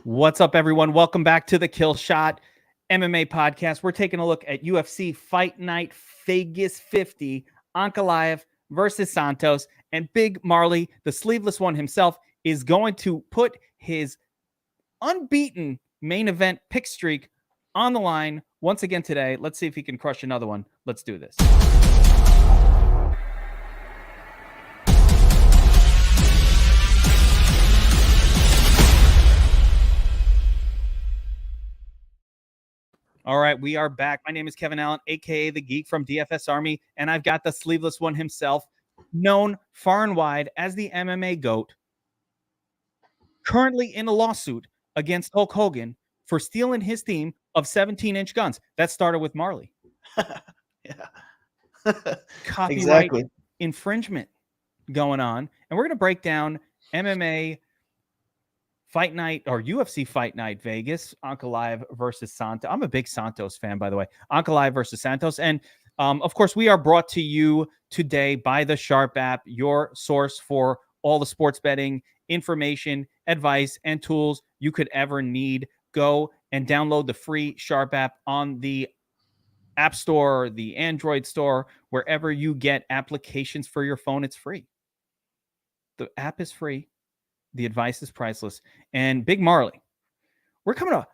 What's up, everyone? Welcome back to the Kill Shot MMA podcast. We're taking a look at UFC Fight Night Vegas 50, Ankalaev versus Santos, and Big Marley, the sleeveless one himself, is going to put his unbeaten main event pick streak on the line once again today. Let's see if he can crush another one. Let's do this. All right, we are back. My name is Kevin Allen, a.k.a. the Geek from DFS Army, and I've got the sleeveless one himself, known far and wide as the MMA GOAT, currently in a lawsuit against Hulk Hogan for stealing his theme of 17-inch guns. That started with Marley. Yeah. Copyright Exactly. infringement going on. And we're going to break down MMA Fight Night or UFC Fight Night Vegas, Ankalaev versus Santos. I'm a big Santos fan, by the way. Ankalaev versus Santos. And of course, we are brought to you today by the Sharp app, your source for all the sports betting information, advice, and tools you could ever need. Go and download the free Sharp app on the App Store, the Android store, wherever you get applications for your phone. It's free. The app is free. The advice is priceless. And Big Marley, we're coming up.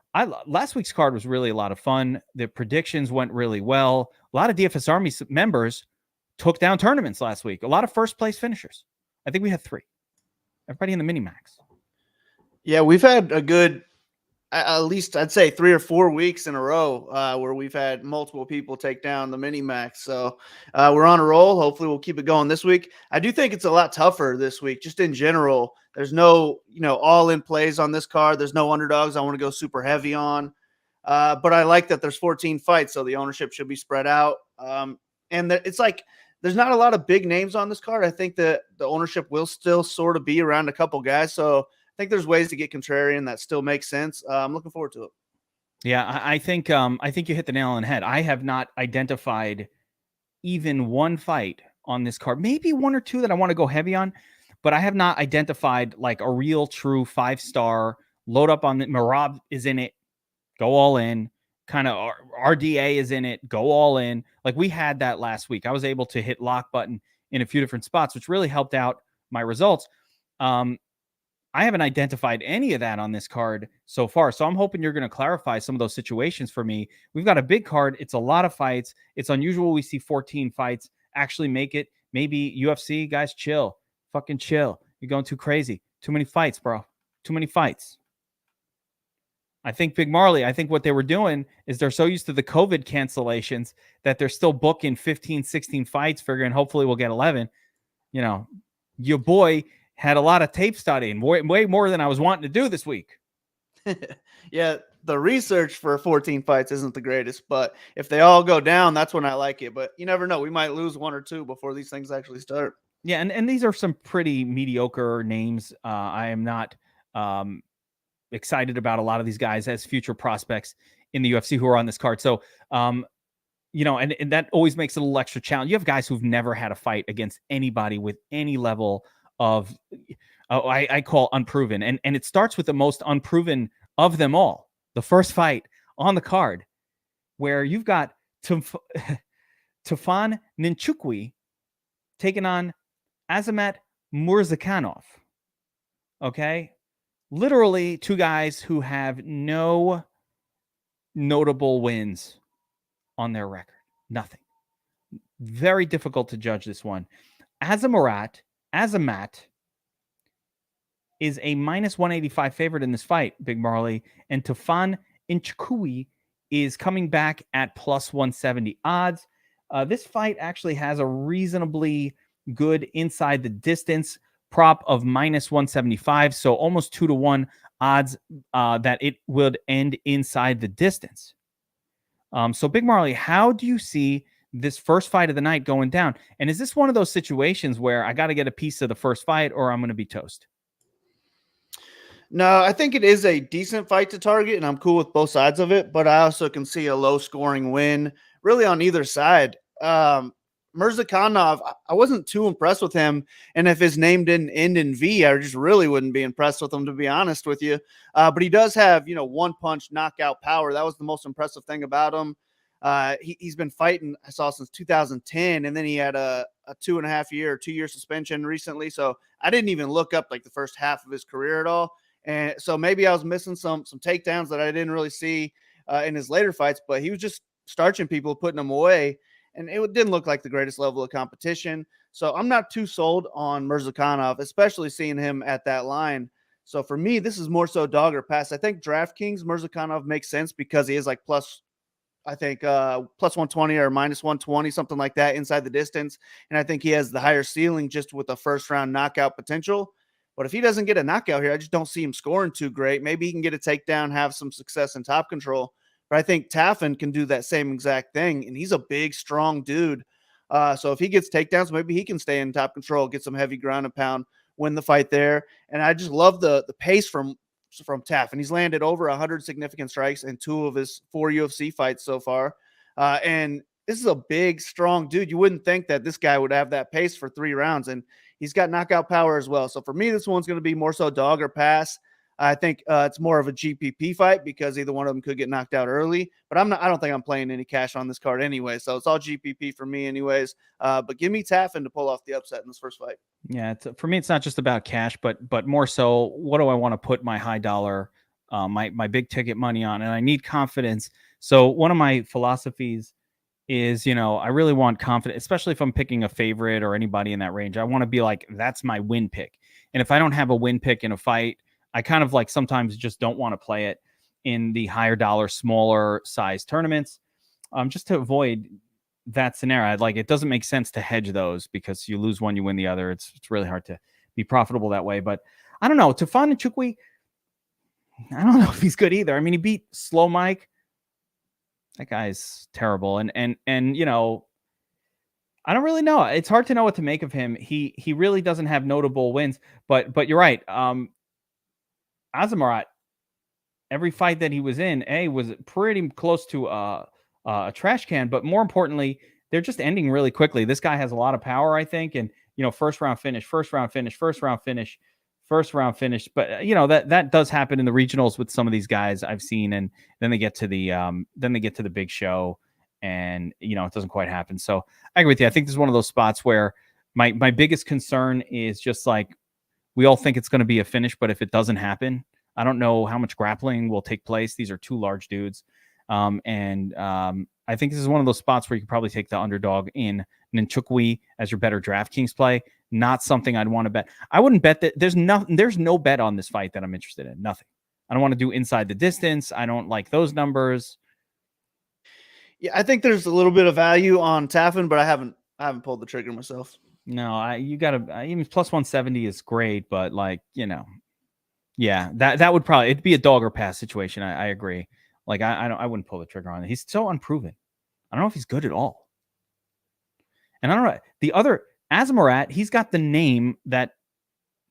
Last week's card was really a lot of fun. The predictions went really well. A lot of DFS Army members took down tournaments last week. A lot of first place finishers. I think we had 3. Everybody in the mini max. Yeah, we've had a good, at least I'd say 3 or 4 weeks in a row where we've had multiple people take down the mini max. So we're on a roll. Hopefully we'll keep it going this week. I do think it's a lot tougher this week, just in general. There's no, all in plays on this card. There's no underdogs I want to go super heavy on. But I like that there's 14 fights, so the ownership should be spread out. And it's like there's not a lot of big names on this card. I think that the ownership will still sort of be around a couple guys. So I think there's ways to get contrarian that still makes sense. I'm looking forward to it. Yeah, I think you hit the nail on the head. I have not identified even one fight on this card, maybe 1 or 2 that I want to go heavy on, but I have not identified like a real true 5-star load up on the Marab is in it, go all in. Kind of RDA is in it, go all in. Like we had that last week. I was able to hit lock button in a few different spots, which really helped out my results. I haven't identified any of that on this card so far. So I'm hoping you're going to clarify some of those situations for me. We've got a big card. It's a lot of fights. It's unusual we see 14 fights actually make it. Maybe UFC guys, chill. Fucking chill. You're going too crazy. Too many fights, bro. Too many fights. I think Big Marley, I think what they were doing is they're so used to the COVID cancellations that they're still booking 15, 16 fights, figuring hopefully we'll get 11. Your boy had a lot of tape studying, way more than I was wanting to do this week. Yeah, the research for 14 fights isn't the greatest, but if they all go down, that's when I like it. But you never know. We might lose 1 or 2 before these things actually start. Yeah, and these are some pretty mediocre names. I am not excited about a lot of these guys as future prospects in the UFC who are on this card. So, and that always makes it a little extra challenge. You have guys who've never had a fight against anybody with any level of, I call unproven. And it starts with the most unproven of them all. The first fight on the card where you've got Tufan Ninchuqui taking on Azamat Murzakanov. Okay. Literally 2 guys who have no notable wins on their record. Nothing. Very difficult to judge this one. Azamat is a -185 favorite in this fight, Big Marley, and Tufan Ninchuqui is coming back at +170 odds. This fight actually has a reasonably good inside the distance prop of -175, so almost 2-to-1 odds that it would end inside the distance. So Big Marley, how do you see this first fight of the night going down? And is this one of those situations where I got to get a piece of the first fight or I'm going to be toast? No, I think it is a decent fight to target, and I'm cool with both sides of it, but I also can see a low-scoring win really on either side. Murzakanov, I wasn't too impressed with him. And if his name didn't end in V, I just really wouldn't be impressed with him, to be honest with you. But he does have, one punch knockout power. That was the most impressive thing about him. He's been fighting, I saw, since 2010, and then he had a 2.5-year suspension recently. So I didn't even look up like the first half of his career at all. And so maybe I was missing some takedowns that I didn't really see in his later fights, but he was just starching people, putting them away. And it didn't look like the greatest level of competition. So I'm not too sold on Murzakanov, especially seeing him at that line. So for me, this is more so dog or pass. I think DraftKings Murzakanov makes sense because he is like plus 120 or minus 120, something like that inside the distance. And I think he has the higher ceiling just with the first round knockout potential. But if he doesn't get a knockout here, I just don't see him scoring too great. Maybe he can get a takedown, have some success in top control. But I think Tufan can do that same exact thing. And he's a big, strong dude. So if he gets takedowns, maybe he can stay in top control, get some heavy ground and pound, win the fight there. And I just love the pace from Tufan. He's landed over 100 significant strikes in 2 of his 4 UFC fights so far. And this is a big, strong dude. You wouldn't think that this guy would have that pace for 3 rounds. And he's got knockout power as well. So for me, this one's going to be more so dog or pass. I think it's more of a GPP fight because either one of them could get knocked out early. But I don't think I'm playing any cash on this card anyway. So it's all GPP for me anyways. But give me Tufan to pull off the upset in this first fight. Yeah, for me, it's not just about cash, but more so, what do I want to put my high dollar, my big ticket money on? And I need confidence. So one of my philosophies is, I really want confidence, especially if I'm picking a favorite or anybody in that range. I want to be like, that's my win pick. And if I don't have a win pick in a fight, I kind of like sometimes just don't want to play it in the higher dollar, smaller size tournaments, just to avoid that scenario. Like, it doesn't make sense to hedge those because you lose one, you win the other. It's really hard to be profitable that way. But I don't know. Tufan Ninchuqui, I don't know if he's good either. I mean, he beat Slow Mike. That guy's terrible. And I don't really know. It's hard to know what to make of him. He really doesn't have notable wins. But you're right. Azamat, every fight that he was in, was pretty close to a trash can. But more importantly, they're just ending really quickly. This guy has a lot of power, I think. And, first round finish. But, that does happen in the regionals with some of these guys I've seen. And then they get to the big show and, it doesn't quite happen. So I agree with you. I think this is one of those spots where my biggest concern is just like, we all think it's going to be a finish, but if it doesn't happen, I don't know how much grappling will take place. These are 2 large dudes. I think this is one of those spots where you can probably take the underdog in Ninchuqui as your better DraftKings play. Not something I'd want to bet. I wouldn't bet that. There's no bet on this fight that I'm interested in. Nothing. I don't want to do inside the distance. I don't like those numbers. Yeah, I think there's a little bit of value on Tufan, but I haven't pulled the trigger myself. No, you gotta, even plus 170 is great, but yeah, that would probably, it'd be a dog or pass situation. I agree. Like, I wouldn't pull the trigger on it. He's so unproven. I don't know if he's good at all. And I don't know, the other Azamat, he's got the name that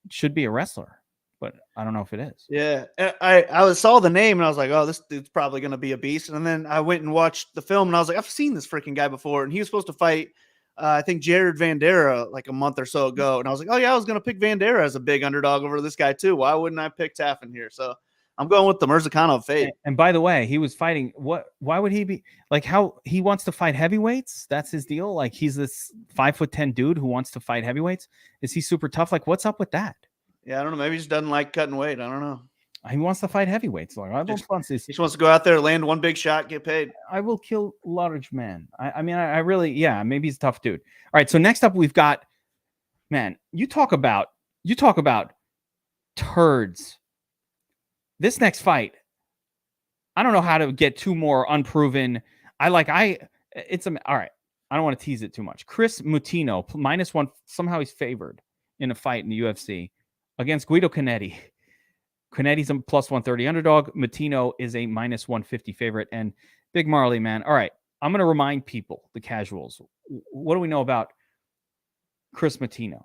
should be a wrestler, but I don't know if it is. Yeah, I saw the name and I was like, oh, this dude's probably going to be a beast. And then I went and watched the film and I was like, I've seen this freaking guy before. And he was supposed to fight, I think, Jared Vandera like a month or so ago. And I was like, oh, yeah, I was going to pick Vandera as a big underdog over this guy too. Why wouldn't I pick Tufan here? So I'm going with the Murzakanov fade. And by the way, he was fighting why would he be like, how he wants to fight heavyweights? That's his deal. Like, he's this 5'10" dude who wants to fight heavyweights. Is he super tough? Like, what's up with that? Yeah, I don't know. Maybe he just doesn't like cutting weight. I don't know. He wants to fight heavyweights. Like, he just wants to go out there, land one big shot, get paid. I will kill large man. I mean, I really, yeah, maybe he's a tough dude. All right. So next up, we've got, man, you talk about turds. This next fight, I don't know how to get 2 more unproven. All right. I don't want to tease it too much. Chris Mutino, -1. Somehow he's favored in a fight in the UFC against Guido Connetti. Connetti's a +130 underdog. Mutino is a -150 favorite. And Big Marley, man. All right. I'm going to remind people, the casuals, what do we know about Chris Mutino?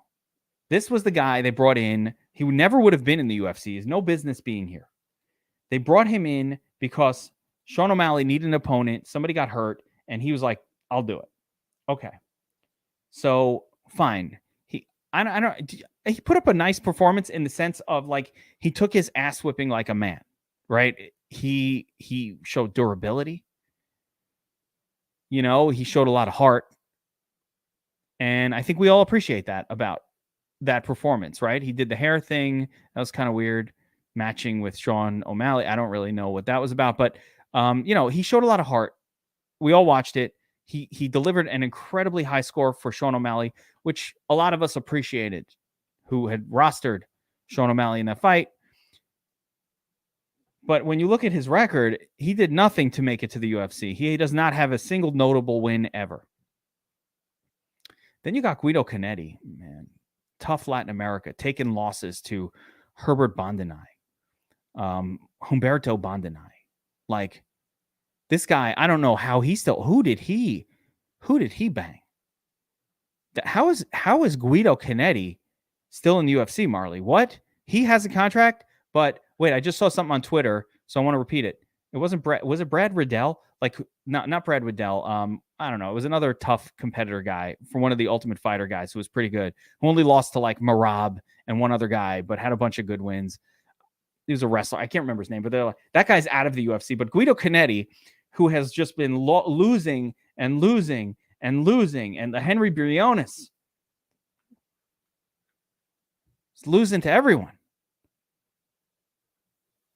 This was the guy they brought in. He never would have been in the UFC. He has no business being here. They brought him in because Sean O'Malley needed an opponent. Somebody got hurt, and he was like, I'll do it. Okay. So fine. I don't. He put up a nice performance in the sense of like he took his ass whipping like a man, right? He showed durability. He showed a lot of heart, and I think we all appreciate that about that performance, right? He did the hair thing. That was kind of weird, matching with Sean O'Malley. I don't really know what that was about, but he showed a lot of heart. We all watched it. He delivered an incredibly high score for Sean O'Malley, which a lot of us appreciated, who had rostered Sean O'Malley in that fight. But when you look at his record, he did nothing to make it to the UFC. He does not have a single notable win ever. Then you got Guido Connetti, man. Tough Latin America, taking losses to Herbert Bondanai, Humberto Bondanai. Like, this guy, I don't know how he still. Who did he bang? How is Guido Connetti still in the UFC, Marley? What? He has a contract, but wait, I just saw something on Twitter, so I want to repeat it. It wasn't Brad. Was it Brad Riddell? Like, not Brad Riddell. I don't know. It was another tough competitor guy from one of the Ultimate Fighter guys who was pretty good, who only lost to like Marab and one other guy, but had a bunch of good wins. He was a wrestler. I can't remember his name, but they're like, that guy's out of the UFC. But Guido Connetti, who has just been losing and losing and losing, and the Henry Briones is losing to everyone.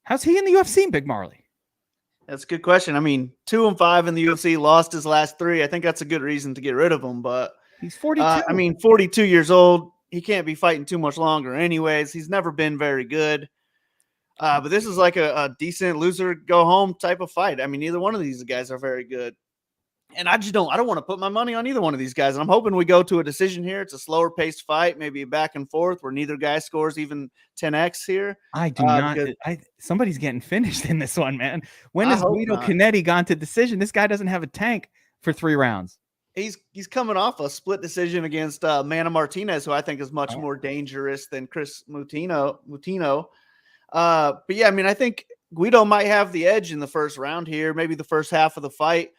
How's he in the UFC, Big Marley? That's a good question. I mean, 2-5 in the UFC, lost his last 3. I think that's a good reason to get rid of him. But he's 42. 42 years old. He can't be fighting too much longer anyways. He's never been very good. But this is like a decent loser go home type of fight. I mean, neither one of these guys are very good. And I don't want to put my money on either one of these guys. And I'm hoping we go to a decision here. It's a slower paced fight, maybe a back and forth where neither guy scores even 10x here. I do not. Somebody's getting finished in this one, man. When has Guido Connetti gone to decision? This guy doesn't have a tank for 3 rounds. He's coming off a split decision against Mana Martinez, who I think is much more dangerous than Chris Mutino. But yeah, I mean, I think Guido might have the edge in the first round here, maybe the first half of the fight.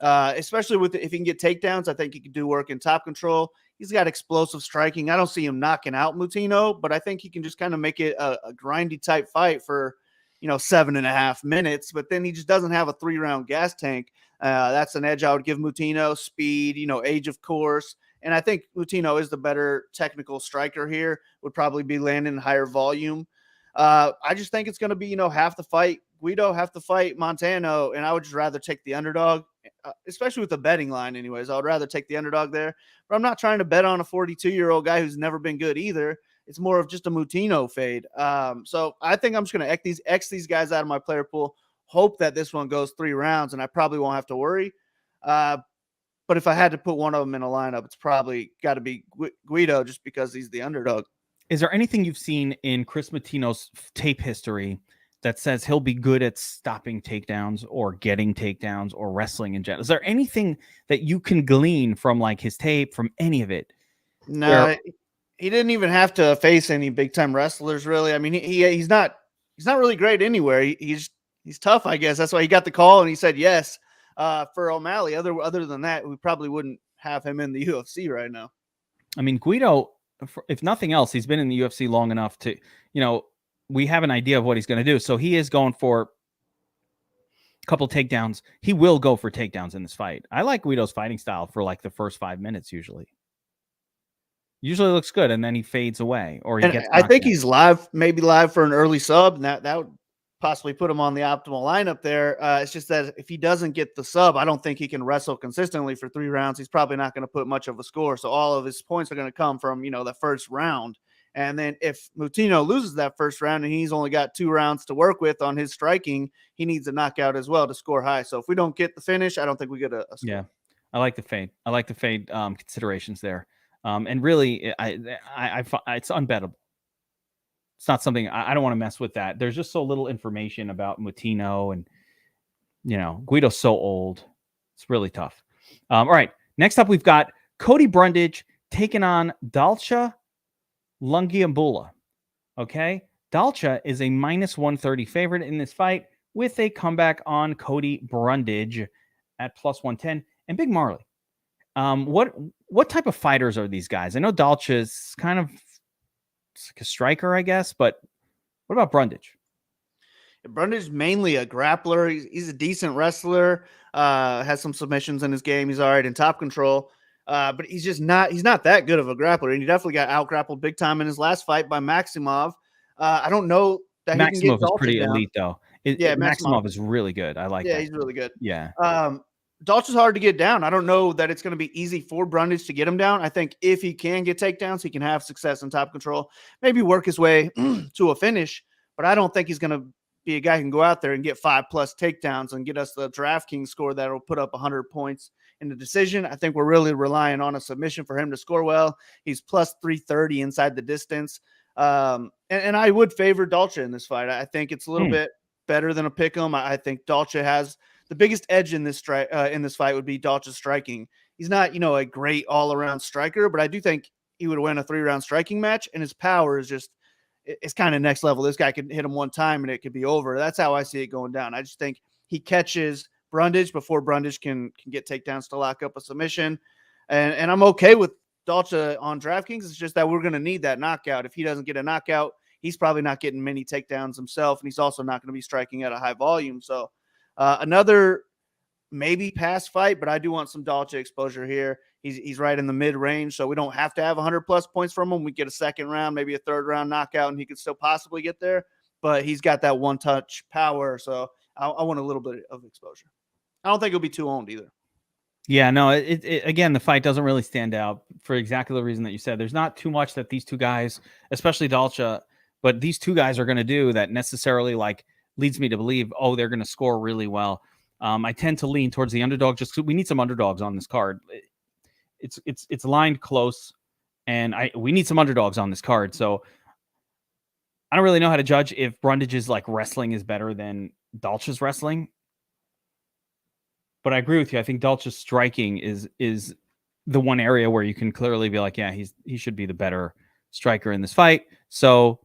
Especially if he can get takedowns, I think he can do work in top control. He's got explosive striking. I don't see him knocking out Mutino, but I think he can just kind of make it a grindy type fight for, 7.5 minutes. But then he just doesn't have a 3-round gas tank. That's an edge I would give Mutino. Speed, age, of course. And I think Mutino is the better technical striker here, would probably be landing higher volume. I just think it's going to be, half the fight Guido, half the fight Montano, and I would just rather take the underdog, especially with the betting line anyways. I would rather take the underdog there, but I'm not trying to bet on a 42-year-old guy who's never been good either. It's more of just a Mutino fade. So I think I'm just going to X these guys out of my player pool, hope that this one goes 3 rounds, and I probably won't have to worry. But if I had to put one of them in a lineup, it's probably got to be Guido just because he's the underdog. Is there anything you've seen in Chris Mutino's tape history that says he'll be good at stopping takedowns or getting takedowns or wrestling in general? Is there anything that you can glean from like his tape, from any of it? No, he didn't even have to face any big time wrestlers, really. I mean, he's not really great anywhere. He's tough, I guess. That's why he got the call and he said yes. For O'Malley, other than that, we probably wouldn't have him in the UFC right now. I mean, Guido, if nothing else, he's been in the UFC long enough to, we have an idea of what he's going to do. So he is going for a couple takedowns. He will go for takedowns in this fight. I like Guido's fighting style for like the first 5 minutes usually. Usually looks good, and then he fades away. Or I think he's maybe live for an early sub, and that would possibly put him on the optimal lineup there. It's just that if he doesn't get the sub, I don't think he can wrestle consistently for 3 rounds. He's probably not going to put much of a score. So all of his points are going to come from, the first round. And then if Mutino loses that first round and he's only got 2 rounds to work with on his striking, he needs a knockout as well to score high. So if we don't get the finish, I don't think we get a score. Yeah, I like the fade. I like the fade considerations there. And really, it's unbettable. It's not something I don't want to mess with that. There's just so little information about Mutino, and Guido's so old. It's really tough. All right. Next up, we've got Cody Brundage taking on Dalcha Lungiambula. Okay. Dalcha is a -130 favorite in this fight with a comeback on Cody Brundage at +110. And Big Marley, what type of fighters are these guys? I know Dalcha is kind of like a striker, I guess, but what about Brundage? Brundage is mainly a grappler. He's a decent wrestler. Has some submissions in his game. He's all right in top control. But he's not that good of a grappler. And he definitely got out grappled big time in his last fight by Maximov. I don't know that he can get Maximov is pretty down. elite, though. Maximov is really good. I like that. Yeah, he's really good. Yeah. Dalch is hard to get down. I don't know that it's going to be easy for Brundage to get him down. I think if he can get takedowns, he can have success in top control, maybe work his way to a finish. But I don't think he's going to be a guy who can go out there and get 5+ takedowns and get us the DraftKings score that will put up 100 points in the decision. I think we're really relying on a submission for him to score well. He's plus 330 inside the distance. And I would favor Dalcha in this fight. I think it's a little bit better than a pick 'em. I think Dalcha has the biggest edge in this fight would be Dalcha's striking. He's not, a great all-around striker, but I do think he would win a 3-round striking match, and his power is just it's kind of next level. This guy could hit him one time and it could be over. That's how I see it going down. I just think he catches Brundage before Brundage can get takedowns to lock up a submission. And I'm okay with Dalcha on DraftKings. It's just that we're going to need that knockout. If he doesn't get a knockout, he's probably not getting many takedowns himself, and he's also not going to be striking at a high volume. So another maybe pass fight, but I do want some Dalcha exposure here. He's right in the mid-range, so we don't have to have 100+ points from him. We get a second round, maybe a third round knockout, and he could still possibly get there. But he's got that one-touch power, so I want a little bit of exposure. I don't think it'll be too owned either. Yeah, no, again, the fight doesn't really stand out for exactly the reason that you said. There's not too much that these two guys, especially Dalcha, but these two guys are going to do that necessarily leads me to believe, they're going to score really well. I tend to lean towards the underdog just because we need some underdogs on this card. It's lined close, and we need some underdogs on this card. So I don't really know how to judge if Brundage's wrestling is better than Dalcha's wrestling. But I agree with you. I think Dalcha's striking is the one area where you can clearly be like, yeah, he should be the better striker in this fight. So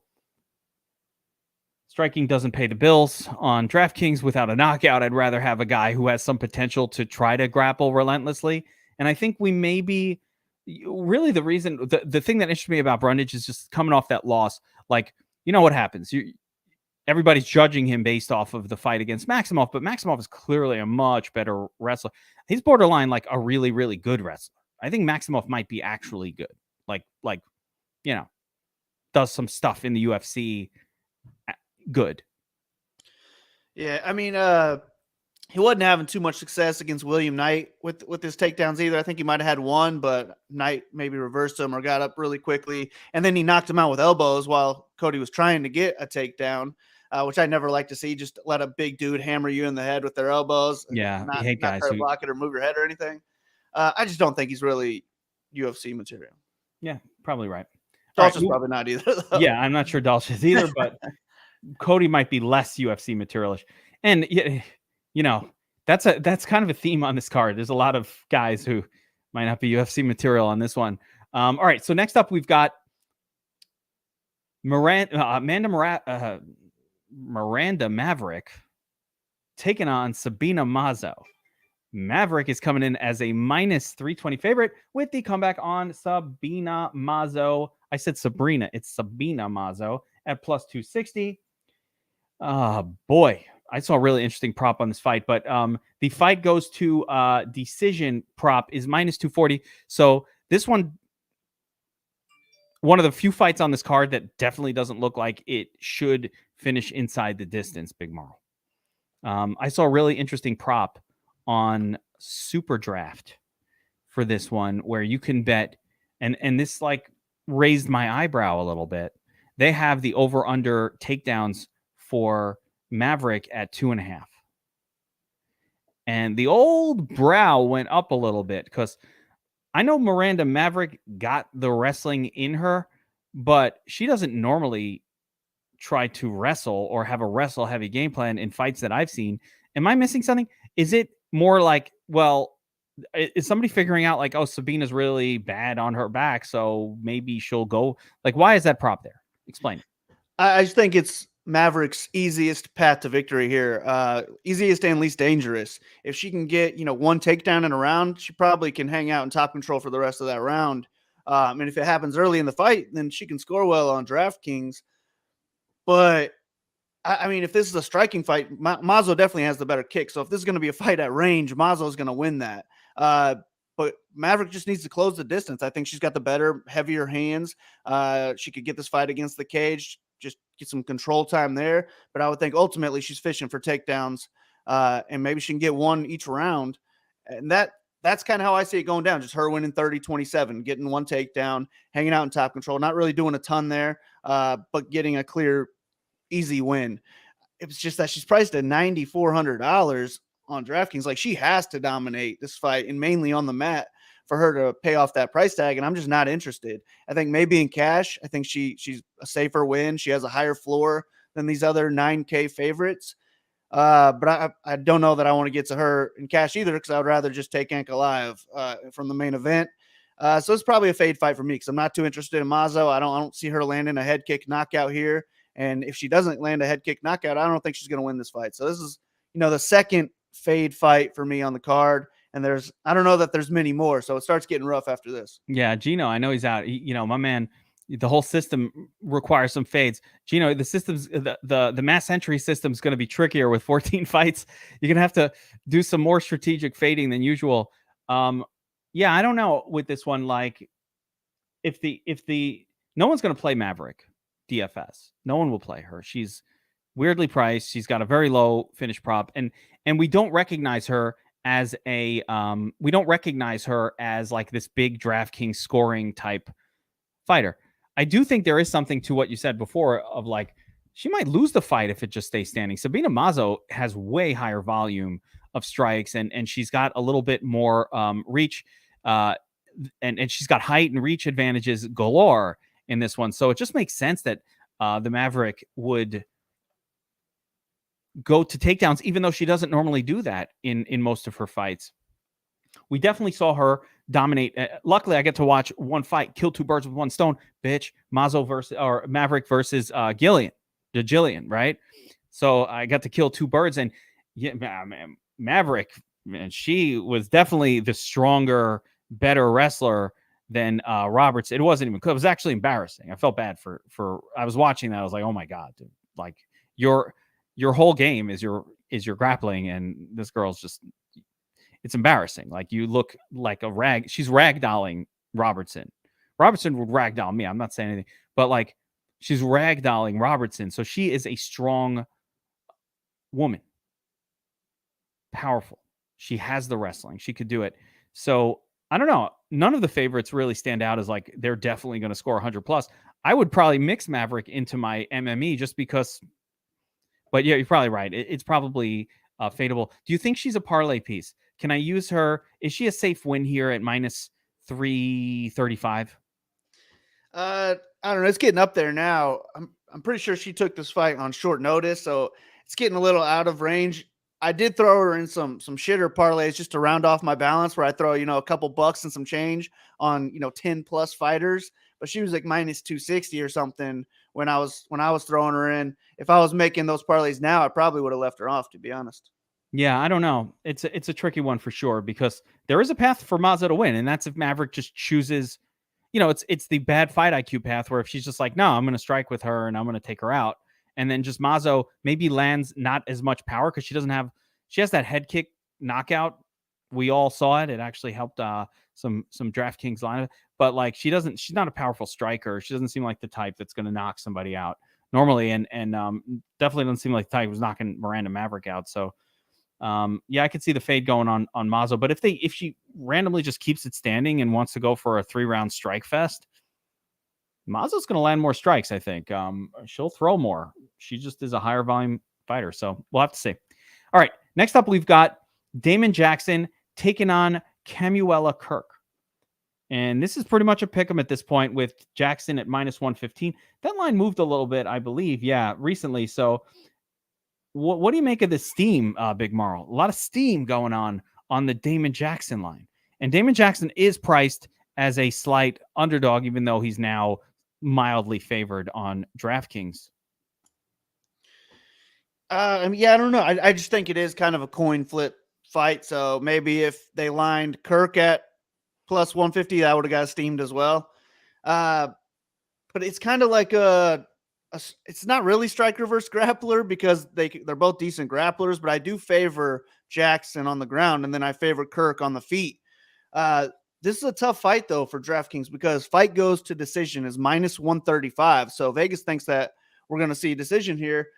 striking doesn't pay the bills on DraftKings without a knockout. I'd rather have a guy who has some potential to try to grapple relentlessly. And I think we may be really the reason, the thing that interests me about Brundage is just coming off that loss. What happens? Everybody's judging him based off of the fight against Maximov, but Maximov is clearly a much better wrestler. He's borderline a really, really good wrestler. I think Maximov might be actually good. Does some stuff in the UFC good. Yeah, I mean, he wasn't having too much success against William Knight with his takedowns either. I think he might have had one, but Knight maybe reversed him or got up really quickly, and then he knocked him out with elbows while Cody was trying to get a takedown, which I never like to see. Just let a big dude hammer you in the head with their elbows. Yeah, I hate guys try to who block it or move your head or anything. I just don't think he's really UFC material. Yeah, probably right. Dalcha's probably not either, though. Yeah, I'm not sure Dalcha is either, but Cody might be less UFC materialish. And that's kind of a theme on this card. There's a lot of guys who might not be UFC material on this one. All right, so next up we've got Miranda Maverick taking on Sabine Mazzo. Maverick is coming in as a -320 favorite with the comeback on Sabine Mazzo. I said Sabrina. It's Sabine Mazzo at +260. Boy, I saw a really interesting prop on this fight, but the fight goes to decision prop is -240. So this one of the few fights on this card that definitely doesn't look like it should finish inside the distance, Big Marl. I saw a really interesting prop on Super Draft for this one where you can bet, and this raised my eyebrow a little bit. They have the over-under takedowns for Maverick at 2.5. And the old brow went up a little bit because I know Miranda Maverick got the wrestling in her, but she doesn't normally try to wrestle or have a wrestle heavy game plan in fights that I've seen. Am I missing something? Is it more is somebody figuring out Sabina's really bad on her back, so maybe she'll go? Why is that prop there? Explain. I just think it's Maverick's easiest path to victory here. Easiest and least dangerous. If she can get, one takedown in a round, she probably can hang out in top control for the rest of that round. And if it happens early in the fight, then she can score well on DraftKings. But I mean, if this is a striking fight, Mazzo definitely has the better kick. So if this is going to be a fight at range, Mazzo is going to win that. But Maverick just needs to close the distance. I think she's got the better, heavier hands. She could get this fight against the cage, just get some control time there. But I would think ultimately she's fishing for takedowns, and maybe she can get one each round. And that's kind of how I see it going down. Just her winning 30-27, getting one takedown, hanging out in top control, not really doing a ton there, but getting a clear, easy win. It's just that she's priced at $9,400 on DraftKings. Like, she has to dominate this fight and mainly on the mat for her to pay off that price tag. And I'm just not interested. I think maybe in cash, I think she's a safer win. She has a higher floor than these other 9K favorites. But I don't know that I want to get to her in cash either, because I would rather just take Ankalaev from the main event. So it's probably a fade fight for me because I'm not too interested in Mazzo. I don't see her landing a head kick knockout here. And if she doesn't land a head kick knockout, I don't think she's going to win this fight. So this is, the second fade fight for me on the card. And I don't know that there's many more. So it starts getting rough after this. Yeah, Gino, I know he's out. My man, the whole system requires some fades. Gino, the system's the mass entry system is going to be trickier with 14 fights. You're going to have to do some more strategic fading than usual. Yeah, I don't know with this one. Like, if no one's going to play Maverick DFS. No one will play her. She's weirdly priced. She's got a very low finish prop, and we don't recognize her as like this big DraftKings scoring type fighter. I do think there is something to what you said before of like, she might lose the fight if it just stays standing. Sabine Mazzo has way higher volume of strikes, and she's got a little bit more reach, and she's got height and reach advantages galore in this one. So it just makes sense that the Maverick would go to takedowns, even though she doesn't normally do that in most of her fights. We definitely saw her dominate. Luckily, I get to watch one fight, kill two birds with one stone, bitch. Maverick versus Jillian, right? So I got to kill two birds, and yeah, man, Maverick, man, she was definitely the stronger, better wrestler than Robertson. It wasn't even. It was actually embarrassing. I felt bad for. I was watching that. I was like, oh my god, dude. Like, your whole game is your grappling, and this girl's just. It's embarrassing. Like, you look like a rag. She's ragdolling Robertson. Robertson would ragdoll me. I'm not saying anything, but like, she's ragdolling Robertson. So she is a strong woman, powerful. She has the wrestling. She could do it. So I don't know. None of the favorites really stand out as like they're definitely going to score 100 plus. I would probably mix Maverick into my MME just because. But yeah, you're probably right. It's probably fadeable. Do you think she's a parlay piece? Can I use her? Is she a safe win here at minus 335? I don't know. It's getting up there now. I'm pretty sure she took this fight on short notice, so it's getting a little out of range. I did throw her in some shitter parlays just to round off my balance, where I throw, a couple bucks and some change on, 10 plus fighters, but she was like minus 260 or something when I was throwing her in. If I was making those parlays now, I probably would have left her off, to be honest. Yeah, I don't know. It's a tricky one for sure, because there is a path for Mazzo to win, and that's if Maverick just chooses, it's the bad fight IQ path, where if she's just like, no, I'm going to strike with her and I'm going to take her out. And then just Mazzo maybe lands not as much power because she has that head kick knockout. We all saw it. It actually helped some DraftKings lineup, but like, she's not a powerful striker. She doesn't seem like the type that's going to knock somebody out normally. And definitely doesn't seem like the type who's knocking Miranda Maverick out. So yeah, I could see the fade going on Mazzo, but if she randomly just keeps it standing and wants to go for a 3-round strike fest, Mazzo's going to land more strikes, I think. She'll throw more. She just is a higher volume fighter, so we'll have to see. All right, next up, we've got Damon Jackson taking on Camuella Kirk. And this is pretty much a pick 'em at this point, with Jackson at minus 115. That line moved a little bit, I believe, recently. So what do you make of the steam, Big Marl? A lot of steam going on the Damon Jackson line. And Damon Jackson is priced as a slight underdog, even though he's now mildly favored on DraftKings. I mean, yeah, I don't know. I just think it is kind of a coin flip fight. So maybe if they lined Kirk at plus 150, that would have got steamed as well. But it's kind of like it's not really striker versus grappler because they're both decent grapplers, but I do favor Jackson on the ground, and then I favor Kirk on the feet. This is a tough fight though for DraftKings because fight goes to decision is minus 135. So Vegas thinks that we're going to see a decision here,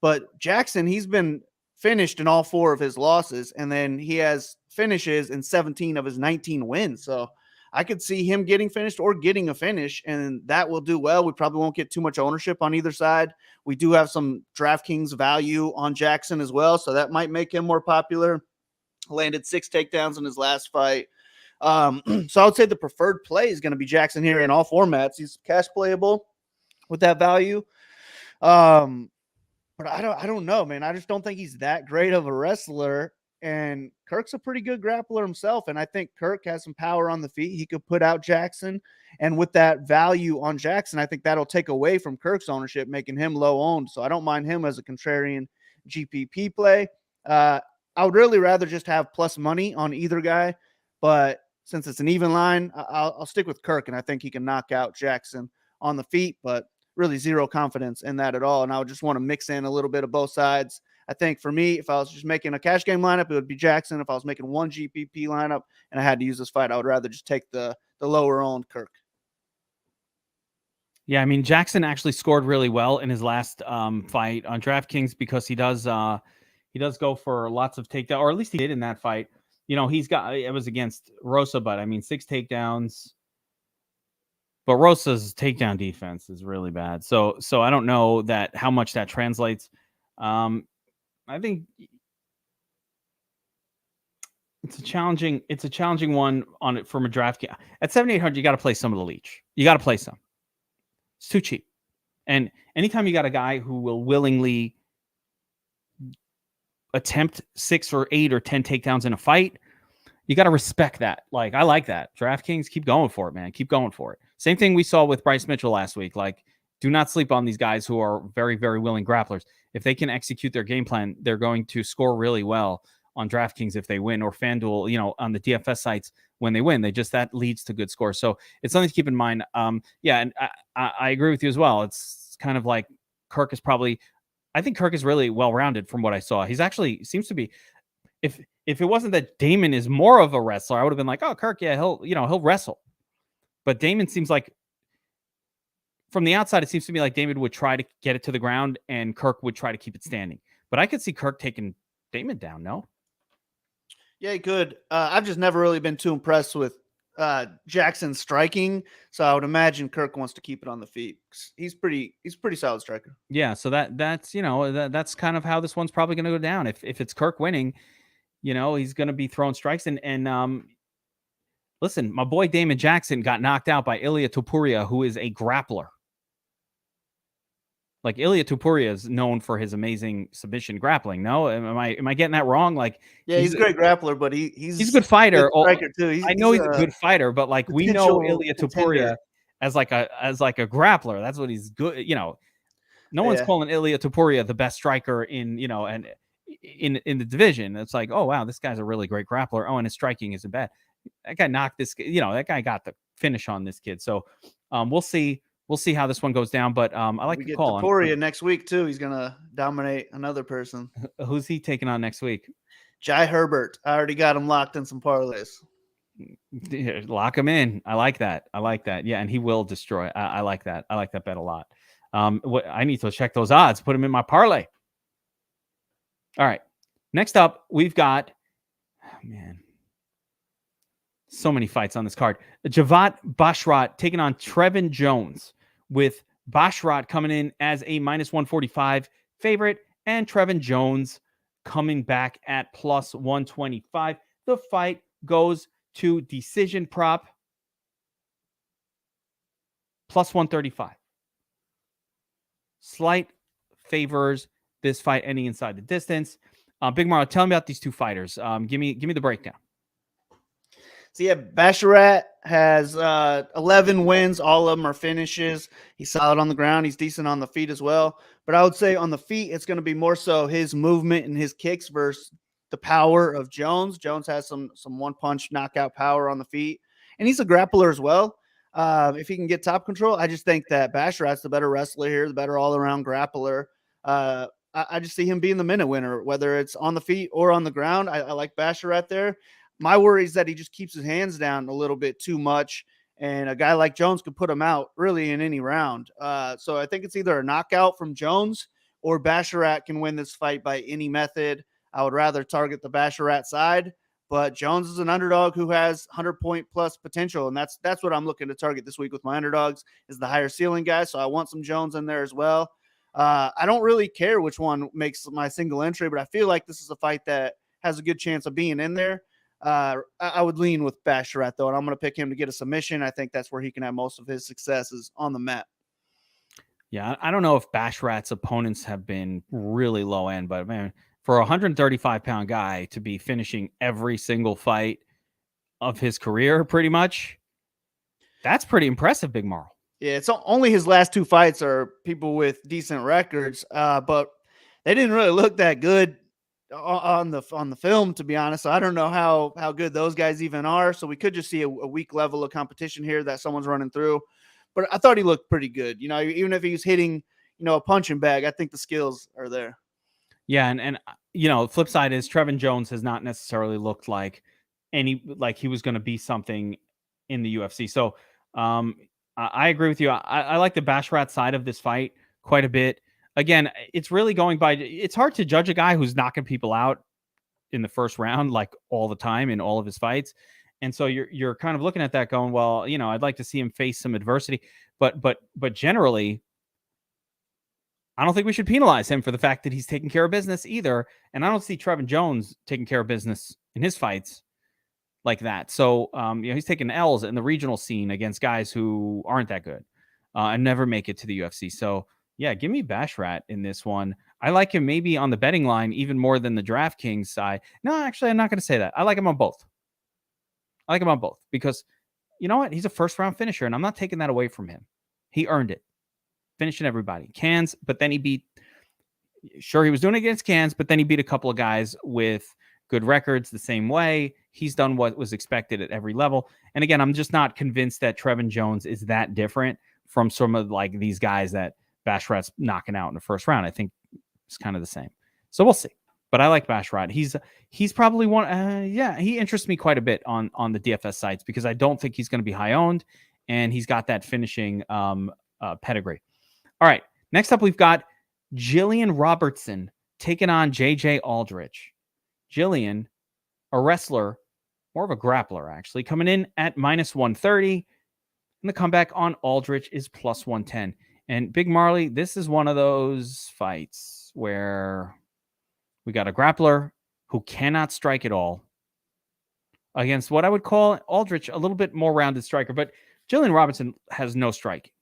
but Jackson, he's been finished in all 4 of his losses, and then he has finishes in 17 of his 19 wins. So I could see him getting finished or getting a finish, and that will do well. We probably won't get too much ownership on either side. We do have some DraftKings value on Jackson as well, so that might make him more popular. Landed 6 takedowns in his last fight. So I would say the preferred play is going to be Jackson here in all formats. He's cash playable with that value. But I don't know, man. I just don't think he's that great of a wrestler. And Kirk's a pretty good grappler himself. And I think Kirk has some power on the feet. He could put out Jackson. And with that value on Jackson, I think that'll take away from Kirk's ownership, making him low owned. So I don't mind him as a contrarian GPP play. I would really rather just have plus money on either guy. But since it's an even line, I'll stick with Kirk. And I think he can knock out Jackson on the feet. But really zero confidence in that at all. And I would just want to mix in a little bit of both sides. I think for me, if I was just making a cash game lineup, it would be Jackson. If I was making one GPP lineup and I had to use this fight, I would rather just take the lower owned Kirk. Yeah, I mean, Jackson actually scored really well in his last fight on DraftKings because he does go for lots of takedowns, or at least he did in that fight. You know, it was against Rosa, but I mean, 6 takedowns. But Rosa's takedown defense is really bad. So I don't know how much that translates. I think it's a challenging one on it from a draft. At 7,800, you got to play some of the leech. You got to play some. It's too cheap. And anytime you got a guy who will willingly attempt 6 or 8 or 10 takedowns in a fight, you got to respect that. Like, I like that. DraftKings, keep going for it, man. Keep going for it. Same thing we saw with Bryce Mitchell last week. Like, do not sleep on these guys who are very, very willing grapplers. If they can execute their game plan, they're going to score really well on DraftKings if they win, or FanDuel, on the DFS sites when they win. That leads to good scores. So it's something to keep in mind. Yeah, and I agree with you as well. It's kind of like Kirk is I think Kirk is really well-rounded from what I saw. He's actually seems to be, if it wasn't that Damon is more of a wrestler, I would have been like, oh, Kirk, yeah, he'll wrestle. But Damon seems like, from the outside, it seems to me like Damon would try to get it to the ground and Kirk would try to keep it standing. But I could see Kirk taking Damon down, no? Yeah, he could. I've just never really been too impressed with Jackson striking, so I would imagine Kirk wants to keep it on the feet. He's pretty solid striker. Yeah, so that's kind of how this one's probably going to go down. If it's Kirk winning, he's going to be throwing strikes. And listen, my boy Damon Jackson got knocked out by Ilia Topuria, who is a grappler. Like, Ilia Topuria is known for his amazing submission grappling. No, am I getting that wrong? Like, yeah, he's a great grappler, but he's a good fighter. Good striker too. I know he's a good fighter, but like, we know Ilia Topuria as like a grappler. That's what he's good. No one's calling Ilia Topuria the best striker in the division. It's like, oh wow, this guy's a really great grappler. Oh, and his striking isn't bad. That guy knocked this. That guy got the finish on this kid. So we'll see. We'll see how this one goes down, but I like the call. Topuria next week too. He's gonna dominate another person. Who's he taking on next week? Jai Herbert. I already got him locked in some parlays. Lock him in. I like that. Yeah, and he will destroy. I like that. I like that bet a lot. I need to check those odds. Put him in my parlay. All right. Next up, we've got, so many fights on this card. Javat Bashrat taking on Trevin Jones, with Bashrat coming in as a minus 145 favorite and Trevin Jones coming back at plus 125. The fight goes to decision prop plus 135. Slight favors this fight ending inside the distance. Big Marley, tell me about these two fighters. Give me the breakdown. So yeah, Basharat has 11 wins. All of them are finishes. He's solid on the ground. He's decent on the feet as well. But I would say on the feet, it's going to be more so his movement and his kicks versus the power of Jones. Jones has some one-punch knockout power on the feet. And he's a grappler as well. If he can get top control, I just think that Basharat's the better wrestler here, the better all-around grappler. I just see him being the minute winner, whether it's on the feet or on the ground. I like Basharat there. My worry is that he just keeps his hands down a little bit too much, and a guy like Jones could put him out really in any round. So I think it's either a knockout from Jones or Basharat can win this fight by any method. I would rather target the Basharat side, but Jones is an underdog who has 100-point plus potential, and that's what I'm looking to target this week with my underdogs is the higher ceiling guy. So I want some Jones in there as well. I don't really care which one makes my single entry, but I feel like this is a fight that has a good chance of being in there. I would lean with Basharat, though, and I'm going to pick him to get a submission. I think that's where he can have most of his successes on the mat. Yeah, I don't know if Basharat's opponents have been really low end, but man, for a 135-pound guy to be finishing every single fight of his career, pretty much, that's pretty impressive, Big Marl. Yeah, it's only his last 2 fights are people with decent records, but they didn't really look that good on the film, to be honest. So I don't know how good those guys even are. So we could just see a weak level of competition here that someone's running through. But I thought he looked pretty good. You know, even if he's hitting, a punching bag, I think the skills are there. Yeah, and the flip side is Trevin Jones has not necessarily looked like he was going to be something in the UFC. So I agree with you. I like the Basharat side of this fight quite a bit. Again, it's really going by. It's hard to judge a guy who's knocking people out in the first round like all the time in all of his fights, and so you're kind of looking at that going, well, I'd like to see him face some adversity, but generally, I don't think we should penalize him for the fact that he's taking care of business either, and I don't see Trevin Jones taking care of business in his fights like that. So he's taking L's in the regional scene against guys who aren't that good and never make it to the UFC. So. Yeah, give me Basharat in this one. I like him maybe on the betting line even more than the DraftKings side. No, actually, I'm not going to say that. I like him on both. Because you know what? He's a first-round finisher, and I'm not taking that away from him. He earned it. Finishing everybody. Cans, but then he beat... Sure, he was doing it against Cans, but then he beat a couple of guys with good records the same way. He's done what was expected at every level. And again, I'm just not convinced that Trevin Jones is that different from some of like these guys that Basharat's knocking out in the first round. I think it's kind of the same. So we'll see. But I like Basharat. He's probably one. He interests me quite a bit on the DFS sites because I don't think he's going to be high owned, and he's got that finishing pedigree. All right. Next up, we've got Jillian Robertson taking on JJ Aldridge. Jillian, a wrestler, more of a grappler actually, coming in at -130, and the comeback on Aldridge is +110. And Big Marley, this is one of those fights where we got a grappler who cannot strike at all against what I would call Aldridge, a little bit more rounded striker. But Jillian Robertson has no striking.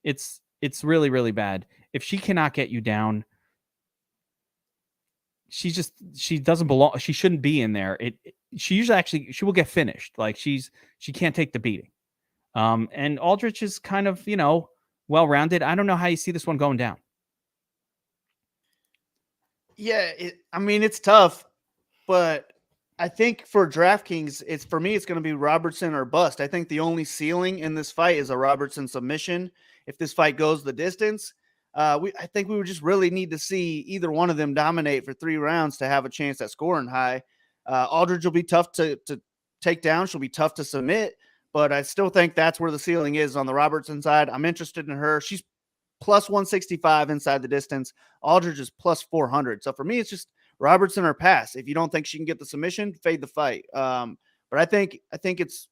It's really, really bad. If she cannot get you down, she doesn't belong. She shouldn't be in there. She usually she will get finished. Like she can't take the beating. And Aldridge is kind of, well-rounded. I don't know how you see this one going down. Yeah, it's tough, but I think for DraftKings, it's going to be Robertson or bust. I think the only ceiling in this fight is a Robertson submission. If this fight goes the distance, I think we would just really need to see either one of them dominate for 3 rounds to have a chance at scoring high. Aldridge will be tough to take down. She'll be tough to submit. But I still think that's where the ceiling is on the Robertson side. I'm interested in her. She's +165 inside the distance. Aldridge is +400. So for me, it's just Robertson or pass. If you don't think she can get the submission, fade the fight. But I think it's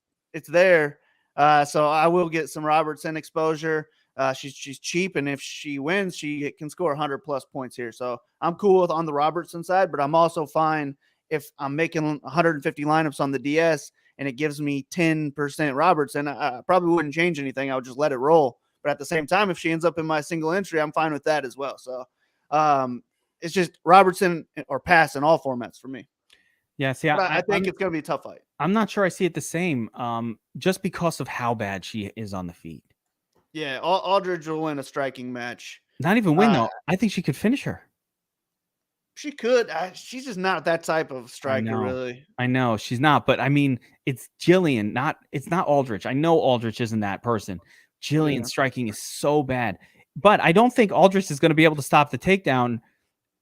there. So I will get some Robertson exposure. She's cheap, and if she wins, she can score 100+ points here. So I'm cool on the Robertson side, but I'm also fine if I'm making 150 lineups on the DS and it gives me 10% Robertson, I probably wouldn't change anything. I would just let it roll. But at the same time, if she ends up in my single entry, I'm fine with that as well. So it's just Robertson or pass in all formats for me. Yeah, see, But I think I'm, it's going to be a tough fight. I'm not sure I see it the same, just because of how bad she is on the feet. Yeah, Aldridge will win a striking match. Not even win, though. I think she could finish her. She could. She's just not that type of striker, really. I know she's not, but I mean, it's Jillian, it's not Aldridge. I know Aldridge isn't that person. Jillian's striking is so bad, but I don't think Aldridge is going to be able to stop the takedown,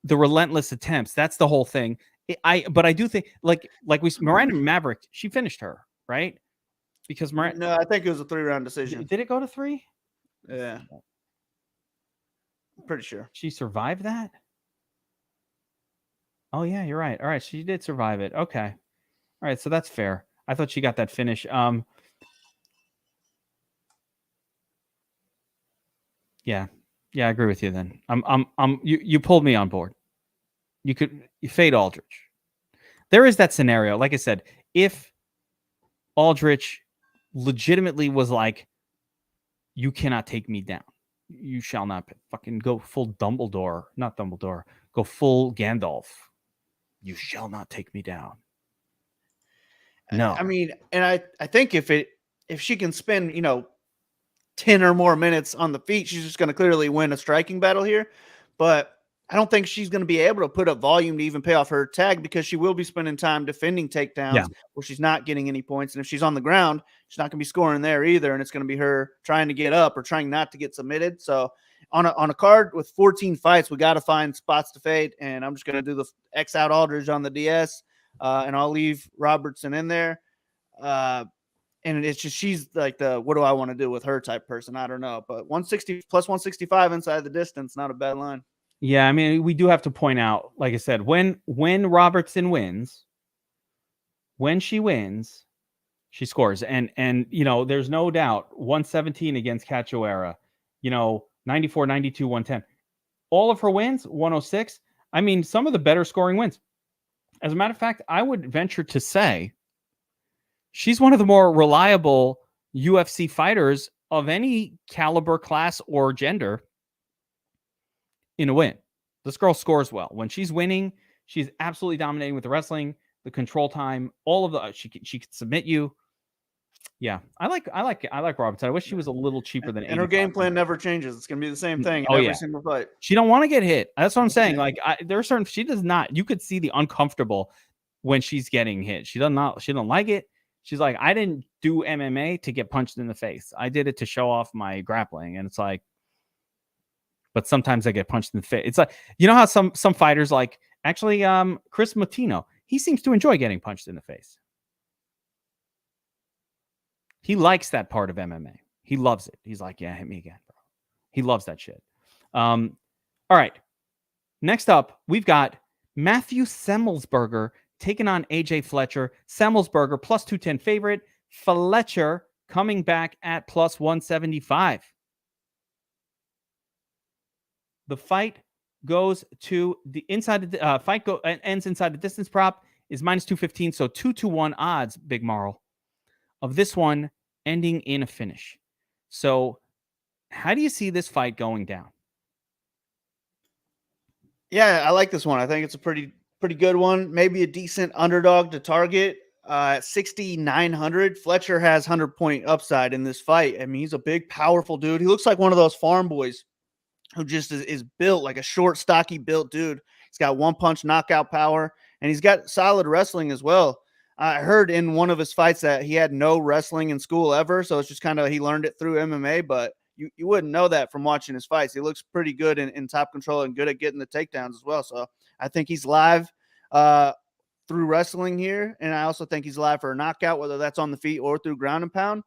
the relentless attempts. That's the whole thing. But I do think, like Miranda Maverick, she finished her, right? Because Miranda. No, I think it was a 3-round decision. Did it go to 3? Yeah, I'm pretty sure she survived that. Oh yeah, you're right. All right, she did survive it. Okay, all right, so that's fair. I thought she got that finish. Yeah, I agree with you. Then you pulled me on board. You fade Aldridge. There is that scenario. Like I said, if Aldridge legitimately was like, you cannot take me down. You shall not fucking go full Dumbledore. Not Dumbledore. Go full Gandalf. You shall not take me down. No. I mean, and I think if she can spend, 10 or more minutes on the feet, she's just going to clearly win a striking battle here. But I don't think she's going to be able to put up volume to even pay off her tag, because she will be spending time defending takedowns where she's not getting any points. And if she's on the ground, she's not going to be scoring there either. And it's going to be her trying to get up or trying not to get submitted. So on a card with 14 fights, we got to find spots to fade. And I'm just going to do the X out Aldridge on the DS, and I'll leave Robertson in there. And it's just, she's like what do I want to do with her type person? I don't know. But 160 plus 165 inside the distance, not a bad line. Yeah, I mean, we do have to point out, like I said, when Robertson wins, when she wins, she scores. And there's no doubt 117 against Cachoeira, 94, 92, 110. All of her wins, 106. I mean, some of the better scoring wins. As a matter of fact, I would venture to say she's one of the more reliable UFC fighters of any caliber, class, or gender in a win. This girl scores well. When she's winning, she's absolutely dominating with the wrestling, the control time, all of the she can submit you. Yeah, I like Robertson. I wish she was a little cheaper than. And her game plan never changes. It's gonna be the same thing in every single fight. She don't want to get hit. That's what I'm saying. Like there are certain, she does not. You could see the uncomfortable when she's getting hit. She don't like it. She's like, I didn't do MMA to get punched in the face. I did it to show off my grappling. And it's like, but sometimes I get punched in the face. It's like, how some fighters, like actually Chris Motino, he seems to enjoy getting punched in the face. He likes that part of MMA. He loves it. He's like, yeah, hit me again, bro. He loves that shit. All right. Next up, we've got Matthew Semelsberger taking on AJ Fletcher. Semelsberger plus 210 favorite. Fletcher coming back at plus 175. The fight goes to the inside. The fight ends inside the distance prop is minus 215. So 2-1 odds, Big Marl, of this one ending in a finish. So how do you see this fight going down? Yeah, I like this one. I think it's a pretty good one. Maybe a decent underdog to target. At 6,900, Fletcher has 100-point upside in this fight. I mean, he's a big, powerful dude. He looks like one of those farm boys who just is built like a short, stocky built dude. He's got one-punch knockout power, and he's got solid wrestling as well. I heard in one of his fights that he had no wrestling in school ever, so it's just kind of he learned it through MMA, but you wouldn't know that from watching his fights. He looks pretty good in top control and good at getting the takedowns as well. So I think he's live through wrestling here, and I also think he's live for a knockout, whether that's on the feet or through ground and pound.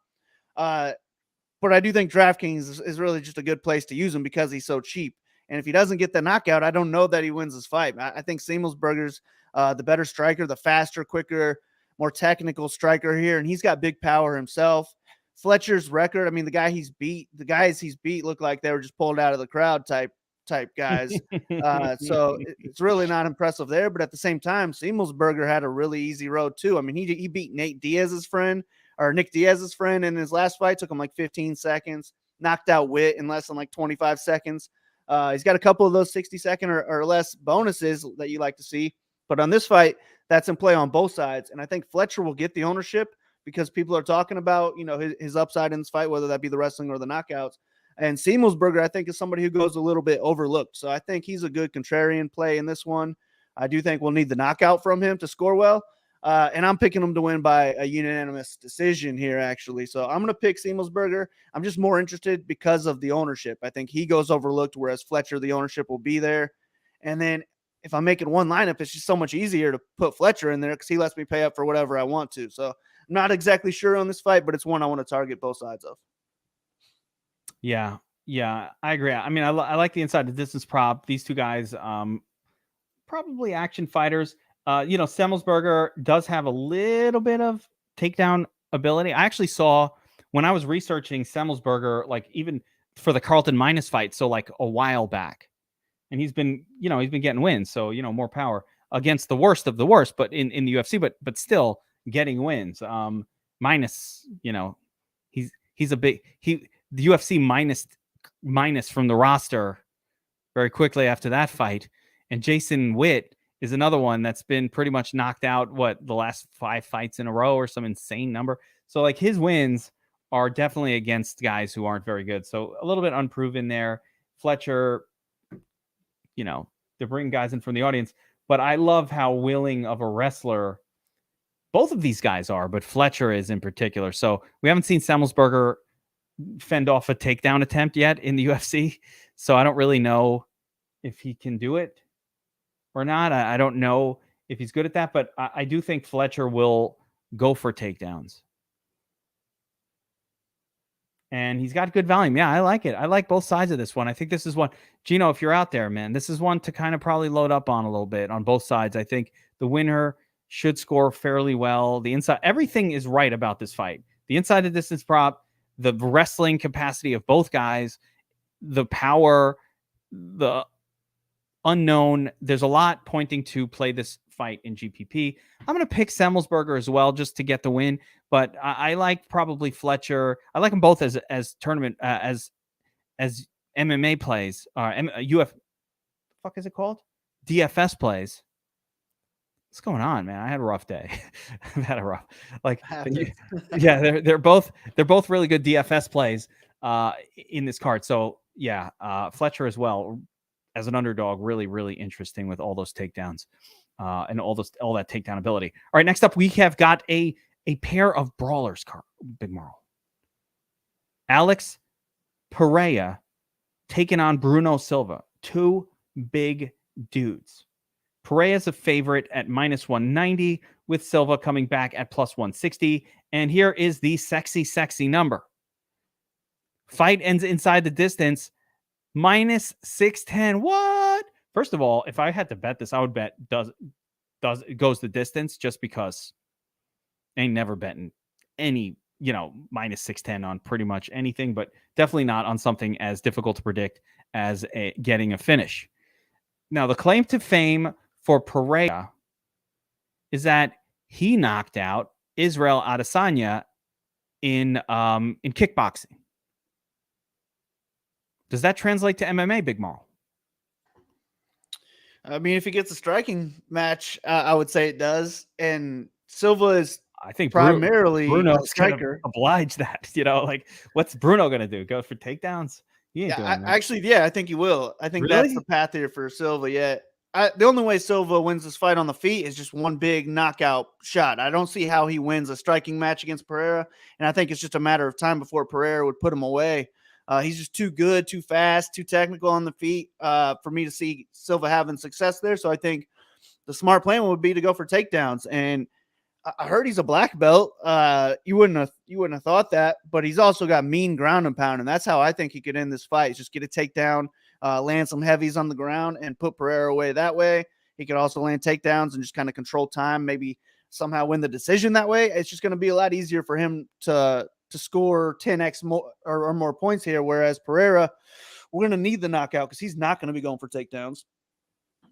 But I do think DraftKings is really just a good place to use him because he's so cheap. And if he doesn't get the knockout, I don't know that he wins this fight. I think Semelsberger's the better striker, the faster, quicker, more technical striker here, and he's got big power himself. Fletcher's record, I mean, the guys he's beat look like they were just pulled out of the crowd type guys. So it's really not impressive there. But at the same time, Semelsberger had a really easy road too. I mean, he beat Nick Diaz's friend in his last fight, took him like 15 seconds, knocked out Witt in less than like 25 seconds. He's got a couple of those 60-second or less bonuses that you like to see. But on this fight, that's in play on both sides. And I think Fletcher will get the ownership because people are talking about, his upside in this fight, whether that be the wrestling or the knockouts. And Semelsberger, I think, is somebody who goes a little bit overlooked. So I think he's a good contrarian play in this one. I do think we'll need the knockout from him to score well. And I'm picking him to win by a unanimous decision here, actually. So I'm going to pick Semelsberger. I'm just more interested because of the ownership. I think he goes overlooked, whereas Fletcher, the ownership will be there. And then if I'm making one lineup, it's just so much easier to put Fletcher in there because he lets me pay up for whatever I want to. So I'm not exactly sure on this fight, but it's one I want to target both sides of. Yeah, I agree. I mean, I like the inside the distance prop. These two guys, probably action fighters. Semelsberger does have a little bit of takedown ability. I actually saw when I was researching Semelsberger, like even for the Carlton Minus fight, so like a while back, and he's been getting wins, so more power against the worst of the worst, but in the UFC, but still getting wins. Minus, he's a big the UFC minus from the roster very quickly after that fight, and Jason Witt is another one that's been pretty much knocked out, the last 5 fights in a row or some insane number. So like his wins are definitely against guys who aren't very good. So a little bit unproven there. Fletcher, they're bringing guys in from the audience, but I love how willing of a wrestler both of these guys are, but Fletcher is in particular. So we haven't seen Semelsberger fend off a takedown attempt yet in the UFC. So I don't really know if he can do it or not. I don't know if he's good at that, but I do think Fletcher will go for takedowns. And he's got good volume. Yeah, I like it. I like both sides of this one. I think this is one, Gino, if you're out there, man, this is one to kind of probably load up on a little bit on both sides. I think the winner should score fairly well. The inside, everything is right about this fight. The inside of distance prop, the wrestling capacity of both guys, the power, the unknown. There's a lot pointing to play this fight in GPP. I'm going to pick Semelsberger as well just to get the win, but I like probably Fletcher. I like them both as tournament as MMA plays. Fuck is it called? DFS plays. What's going on, man? I had a rough day. I've had a rough yeah. They're both really good DFS plays in this card. So yeah, Fletcher as well as an underdog, really, really interesting with all those takedowns and all that takedown ability. All right, next up, we have got a pair of brawlers, Big Marl. Alex Pereira taking on Bruno Silva. Two big dudes. Pereira's a favorite at -190, with Silva coming back at +160. And here is the sexy number. Fight ends inside the distance. -610. What? First of all, if I had to bet this, I would bet it goes the distance, just because I ain't never betting any, -610 on pretty much anything, but definitely not on something as difficult to predict as getting a finish. Now, the claim to fame for Pereira is that he knocked out Israel Adesanya in kickboxing. Does that translate to MMA, Big Marl? I mean, if he gets a striking match, I would say it does. And Silva is, I think, primarily Bruno's a striker. Oblige that, what's Bruno going to do? Go for takedowns? He ain't doing that. Actually, yeah, I think he will. I think that's the path here for Silva. Yeah. The only way Silva wins this fight on the feet is just one big knockout shot. I don't see how he wins a striking match against Pereira. And I think it's just a matter of time before Pereira would put him away. He's just too good, too fast, too technical on the feet for me to see Silva having success there. So I think the smart plan would be to go for takedowns. And I heard he's a black belt. You wouldn't have thought that, but he's also got mean ground and pound, and that's how I think he could end this fight. Is just get a takedown, land some heavies on the ground, and put Pereira away that way. He could also land takedowns and just kind of control time, maybe somehow win the decision that way. It's just going to be a lot easier for him to score 10x more or more points here. Whereas Pereira, we're going to need the knockout because he's not going to be going for takedowns.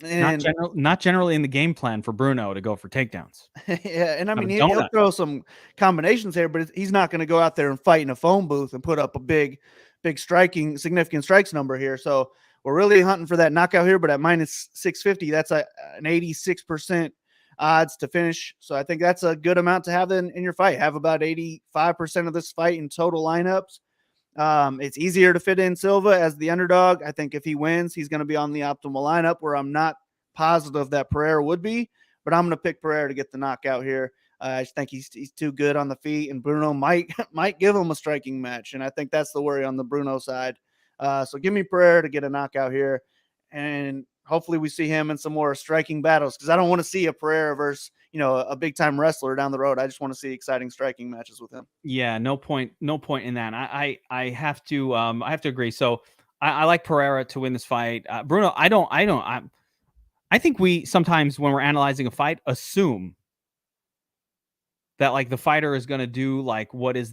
And not generally in the game plan for Bruno to go for takedowns. Yeah, and I mean, he'll throw some combinations here, but he's not going to go out there and fight in a phone booth and put up a big significant strikes number here. So we're really hunting for that knockout here, but at minus 650, that's an 86% odds to finish. So I think that's a good amount to have in your fight. Have about 85% of this fight in total lineups. It's easier to fit in Silva as the underdog. I think if he wins, he's going to be on the optimal lineup, where I'm not positive that Pereira would be, but I'm going to pick Pereira to get the knockout here. I just think he's too good on the feet, and Bruno might give him a striking match, and I think that's the worry on the Bruno side. So give me Pereira to get a knockout here, and hopefully we see him in some more striking battles, because I don't want to see a Pereira versus a big time wrestler down the road. I just want to see exciting striking matches with him. Yeah, no point in that. I have to agree. So I like Pereira to win this fight. Bruno, I think we sometimes, when we're analyzing a fight, assume that like the fighter is going to do like what is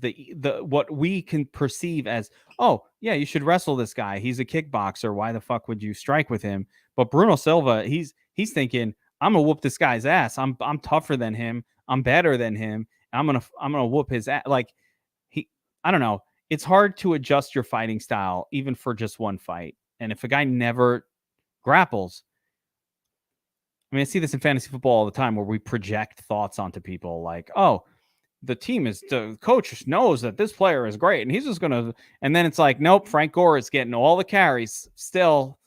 what we can perceive as, oh yeah, you should wrestle this guy, he's a kickboxer, why the fuck would you strike with him? But Bruno Silva, he's thinking, I'm gonna whoop this guy's ass. I'm tougher than him. I'm better than him. I'm gonna whoop his ass. Like I don't know. It's hard to adjust your fighting style even for just one fight. And if a guy never grapples, I mean, I see this in fantasy football all the time, where we project thoughts onto people like, oh, the coach knows that this player is great and he's just going to, and then it's like, nope, Frank Gore is getting all the carries still,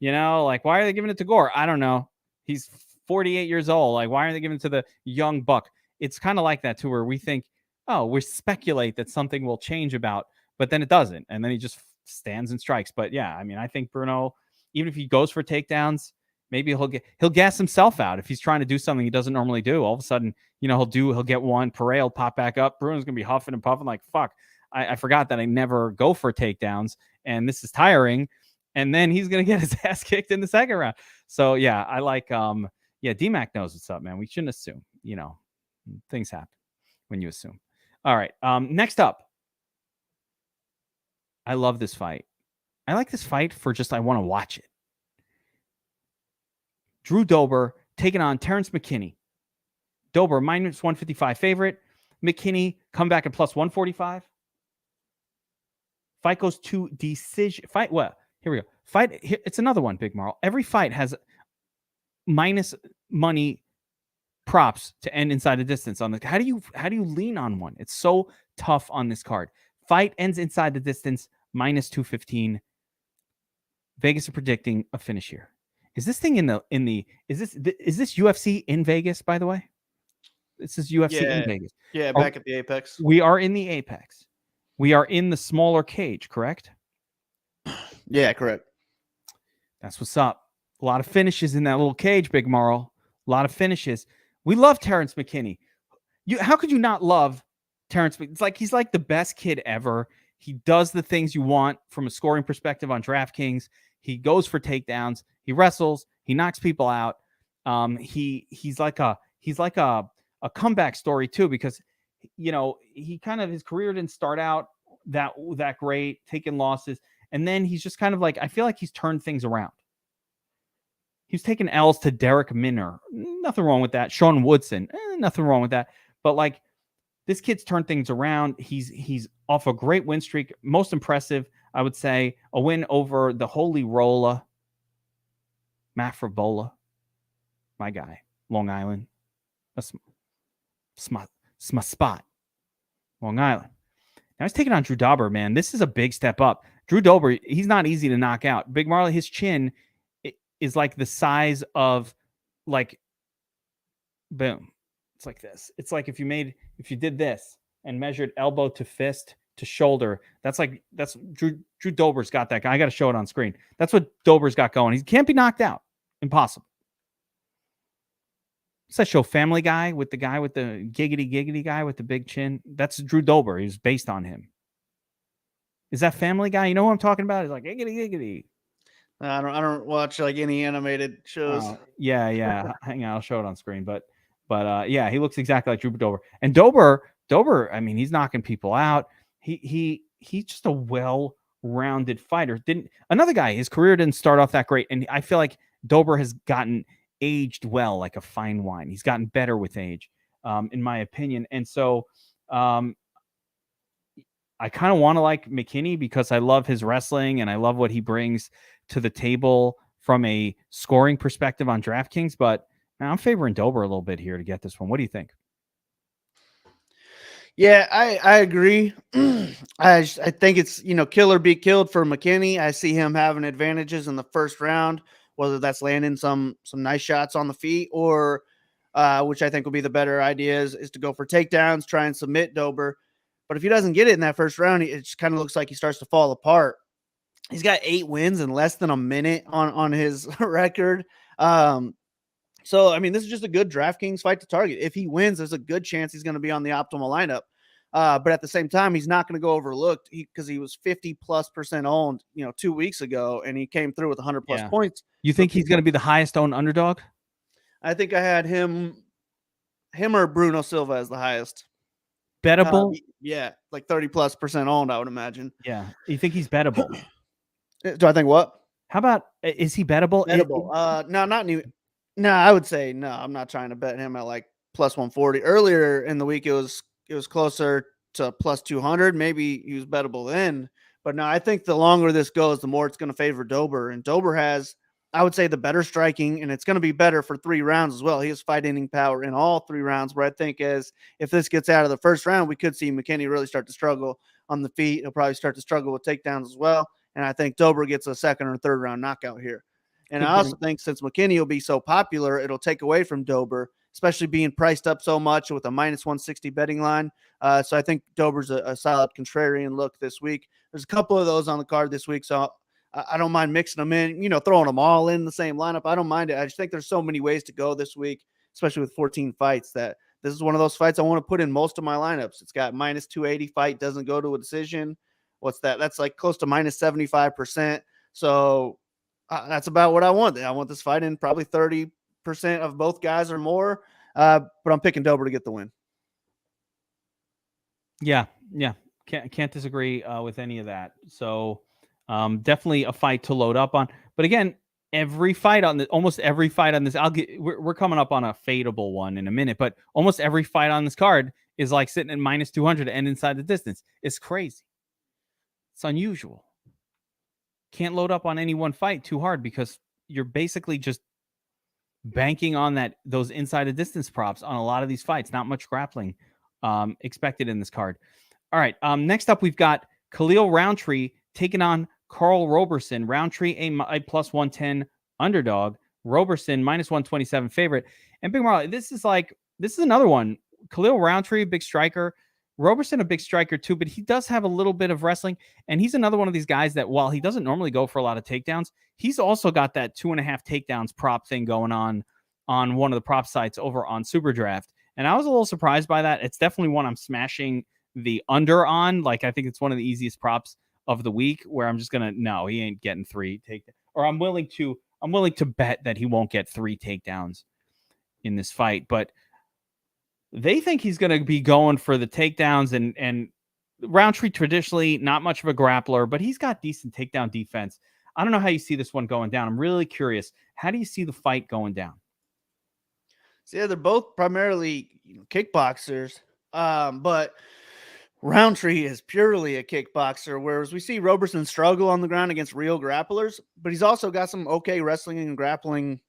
like, why are they giving it to Gore? I don't know. He's 48 years old. Like, why are they giving it to the young buck? It's kind of like that too, where we think, oh, we speculate that something will change but then it doesn't. And then he just stands and strikes. But yeah, I mean, I think Bruno, even if he goes for takedowns, maybe he'll gas himself out if he's trying to do something he doesn't normally do. All of a sudden, he'll get one. Pereira will pop back up. Bruno's gonna be huffing and puffing like, fuck, I forgot that I never go for takedowns, and this is tiring. And then he's gonna get his ass kicked in the second round. So yeah, I like D-Mac knows what's up, man. We shouldn't assume. Things happen when you assume. All right. Next up, I love this fight. I like this fight for just I want to watch it. Drew Dober taking on Terence McKinney. Dober minus 155 favorite. McKinney come back at plus 145. Fight goes to decision. Fight. Well, here we go. Fight. It's another one, Big Marl. Every fight has minus money props to end inside the distance. On the how do you lean on one? It's so tough on this card. Fight ends inside the distance, minus 215. Vegas are predicting a finish here. Is this thing is this UFC in Vegas, by the way? This is UFC in Vegas. Yeah, back at the Apex. We are in the Apex. We are in the smaller cage, correct? Yeah, correct. That's what's up. A lot of finishes in that little cage, Big Marl. A lot of finishes. We love Terence McKinney. How could you not love Terence? It's like he's like the best kid ever. He does the things you want from a scoring perspective on DraftKings. He goes for takedowns. He wrestles. He knocks people out. He's like a comeback story too, because he kind of, his career didn't start out that great, taking losses, and then he's just kind of like, I feel like he's turned things around. He's taken L's to Derek Minner. Nothing wrong with that. Sean Woodson. Nothing wrong with that. But like, this kid's turned things around. He's off a great win streak. Most impressive, I would say, a win over the Holy Rolla, Mafrabola, my guy, Long Island. That's my spot, Long Island. Now he's taking on Drew Dober, man. This is a big step up. Drew Dober, he's not easy to knock out. Big Marley, his chin is like the size of, like, boom. It's like this. It's like if you did this and measured elbow to fist to shoulder, that's Drew Dober's got that guy. I got to show it on screen. That's what Dober's got going. He can't be knocked out. Impossible. Does that show Family Guy with the guy with the giggity guy with the big chin? That's Drew Dober. He's based on him. Is that Family Guy? You know what I'm talking about? He's like giggity. I don't watch like any animated shows. Yeah. Hang on, I'll show it on screen. But yeah, he looks exactly like Drew Dober. And Dober, I mean, he's knocking people out. He's just a well-rounded fighter. Another guy, his career didn't start off that great, and I feel like Dober has gotten aged well, like a fine wine. He's gotten better with age, in my opinion. And so I kind of want to like McKinney because I love his wrestling and I love what he brings to the table from a scoring perspective on DraftKings, but I'm favoring Dober a little bit here to get this one. What do you think? Yeah, I agree. I think it's, kill or be killed for McKinney. I see him having advantages in the first round, whether that's landing some nice shots on the feet or which I think will be the better idea is to go for takedowns, try and submit Dober. But if he doesn't get it in that first round, it just kind of looks like he starts to fall apart. He's got 8 wins in less than a minute on his record. So, I mean, this is just a good DraftKings fight to target. If he wins, there's a good chance he's going to be on the optimal lineup. But at the same time, he's not going to go overlooked because he was 50+% owned, 2 weeks ago, and he came through with 100+ points. You think he's going to be the highest owned underdog? I think I had him or Bruno Silva as the highest. Bettable? Yeah, like 30+% owned, I would imagine. Yeah. You think he's bettable? Do I think what? How about, is he bettable? Bettable. No, not new. No, I would say no. I'm not trying to bet him at like +140. Earlier in the week, it was closer to +200. Maybe he was bettable then. But no, I think the longer this goes, the more it's going to favor Dober. And Dober has, I would say, the better striking, and it's going to be better for 3 rounds as well. He has fight ending power in all 3 rounds. Where I think if this gets out of the first round, we could see McKinney really start to struggle on the feet. He'll probably start to struggle with takedowns as well. And I think Dober gets a 2nd or 3rd round knockout here. And I also think since McKinney will be so popular, it'll take away from Dober, especially being priced up so much with a -160 betting line. So I think Dober's a solid contrarian look this week. There's a couple of those on the card this week, so I don't mind mixing them in, throwing them all in the same lineup. I don't mind it. I just think there's so many ways to go this week, especially with 14 fights, that this is one of those fights I want to put in most of my lineups. It's got -280 fight, doesn't go to a decision. What's that? That's like close to -75%. So that's about what I want. I want this fight in probably 30% of both guys or more. But I'm picking Dober to get the win. Yeah. Can't disagree with any of that. So definitely a fight to load up on. But again, almost every fight on this, we're coming up on a fadeable one in a minute, but almost every fight on this card is like sitting at -200 and inside the distance. It's crazy. It's unusual. Can't load up on any one fight too hard because you're basically just banking on those inside the distance props on a lot of these fights. Not much grappling expected in this card. All right. Next up, we've got Khalil Roundtree taking on Carl Robertson. Roundtree a +110 underdog. Robertson -127 favorite. And Big Marley, this is another one. Khalil Roundtree, big striker. Robertson, a big striker too, but he does have a little bit of wrestling. And he's another one of these guys that while he doesn't normally go for a lot of takedowns, he's also got that 2.5 takedowns prop thing going on one of the prop sites over on Superdraft. And I was a little surprised by that. It's definitely one I'm smashing the under on. Like, I think it's one of the easiest props of the week where I'm just going to, no, he ain't getting 3 takedowns. Or I'm willing to bet that he won't get 3 takedowns in this fight. But they think he's going to be going for the takedowns, and Roundtree traditionally not much of a grappler, but he's got decent takedown defense. I don't know how you see this one going down. I'm really curious. How do you see the fight going down? So yeah, they're both primarily kickboxers, but Roundtree is purely a kickboxer, whereas we see Robertson struggle on the ground against real grapplers, but he's also got some okay wrestling and grappling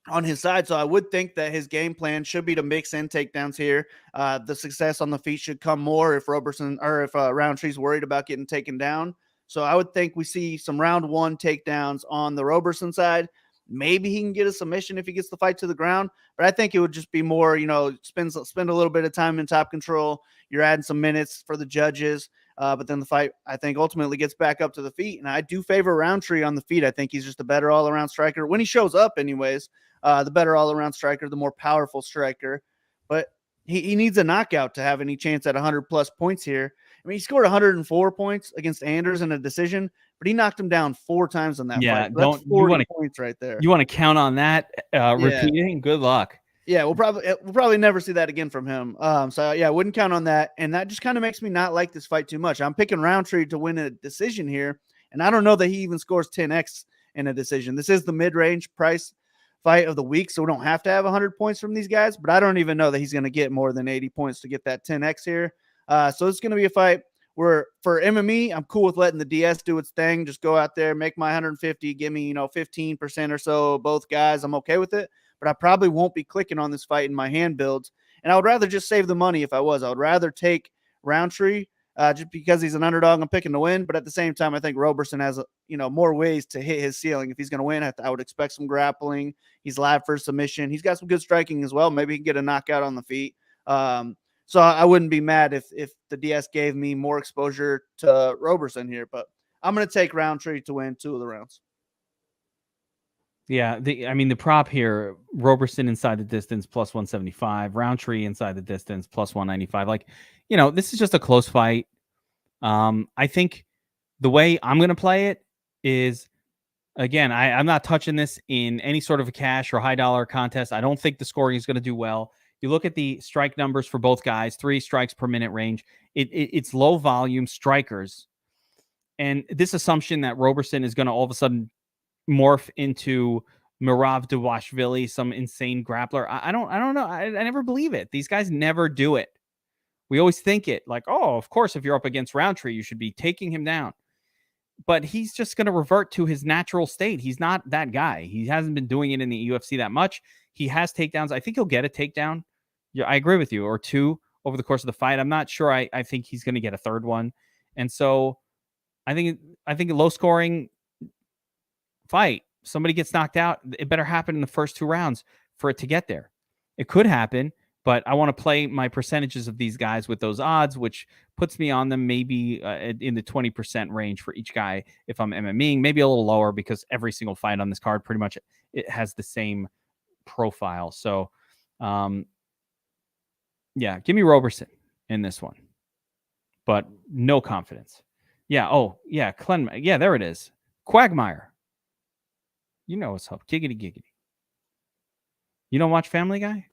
on his side. So I would think that his game plan should be to mix in takedowns here. The success on the feet should come more if Roundtree's worried about getting taken down. So I would think we see some round 1 takedowns on the Robertson side. Maybe he can get a submission if he gets the fight to the ground, but I think it would just be more, spend a little bit of time in top control. You're adding some minutes for the judges. But then the fight, I think, ultimately gets back up to the feet. And I do favor Roundtree on the feet. I think he's just a better all-around striker. When he shows up anyways, the better all-around striker, the more powerful striker. But he needs a knockout to have any chance at 100+ points here. I mean, he scored 104 points against Anders in a decision, but he knocked him down 4 times in that fight. So that's 40 points right there. You want to count on that repeating? Good luck. Yeah, we'll probably never see that again from him. So yeah, I wouldn't count on that. And that just kind of makes me not like this fight too much. I'm picking Roundtree to win a decision here, and I don't know that he even scores 10x in a decision. This is the mid-range price fight of the week, so we don't have to have 100 points from these guys, but I don't even know that he's going to get more than 80 points to get that 10x here. So it's going to be a fight Where for MME, I'm cool with letting the DS do its thing. Just go out there, make my 150, give me, 15% or so of both guys. I'm okay with it. But I probably won't be clicking on this fight in my hand builds. And I would rather just save the money if I was. I would rather take Roundtree just because he's an underdog. I'm picking to win. But at the same time, I think Robertson has, more ways to hit his ceiling. If he's going to win, I would expect some grappling. He's live for submission. He's got some good striking as well. Maybe he can get a knockout on the feet. So I wouldn't be mad if the DS gave me more exposure to Robertson here, but I'm going to take Roundtree to win 2 of the rounds. Yeah, the prop here, Robertson inside the distance plus 175, Roundtree inside the distance plus 195. Like, this is just a close fight. I think the way I'm going to play it is, again, I'm not touching this in any sort of a cash or high dollar contest. I don't think the scoring is going to do well. You look at the strike numbers for both guys, 3 strikes per minute range. It's low volume strikers. And this assumption that Robertson is going to all of a sudden morph into Mirav Dawashvili, some insane grappler. I don't know. I never believe it. These guys never do it. We always think it like, oh, of course, if you're up against Roundtree, you should be taking him down. But he's just going to revert to his natural state. He's not that guy. He hasn't been doing it in the UFC that much. He has takedowns. I think he'll get a takedown. Yeah, I agree with you. Or 2 over the course of the fight. I'm not sure. I think he's going to get a 3rd one. And so I think a low scoring fight, somebody gets knocked out. It better happen in the first 2 rounds for it to get there. It could happen, but I want to play my percentages of these guys with those odds, which puts me on them maybe in the 20% range for each guy if I'm MMEing, maybe a little lower because every single fight on this card pretty much it has the same profile. So, yeah, give me Robertson in this one, but no confidence. Yeah. Oh, yeah. Yeah, there it is. Quagmire. You know what's up. Giggity, giggity. You don't watch Family Guy?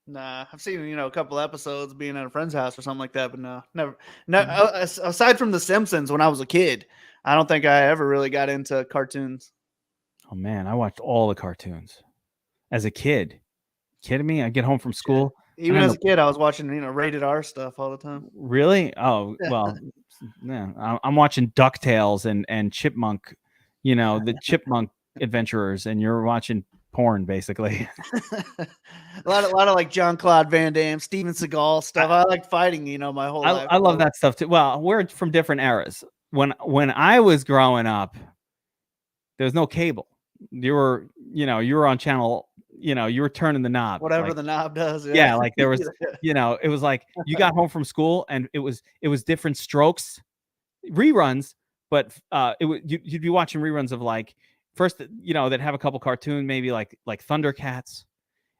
Nah, I've seen, a couple episodes being at a friend's house or something like that, but no, never. No, aside from The Simpsons when I was a kid, I don't think I ever really got into cartoons. Oh, man. I watched all the cartoons as a kid. Kidding me? I get home from school. Yeah. Even as a kid, I was watching, rated R stuff all the time. Really? Oh, well, yeah. I'm watching DuckTales and Chipmunk, the Chipmunk Adventurers, and you're watching porn, basically. a lot of like Jean-Claude Van Damme, Steven Seagal stuff. I like fighting, my whole life. I love that stuff too. Well, we're from different eras. When I was growing up, there was no cable. You were on channel. You were turning the knob. Whatever the knob does. Yeah, like there was, it was like you got home from school and it was different strokes, reruns, but you'd be watching reruns of like first, that have a couple cartoon, maybe like Thundercats,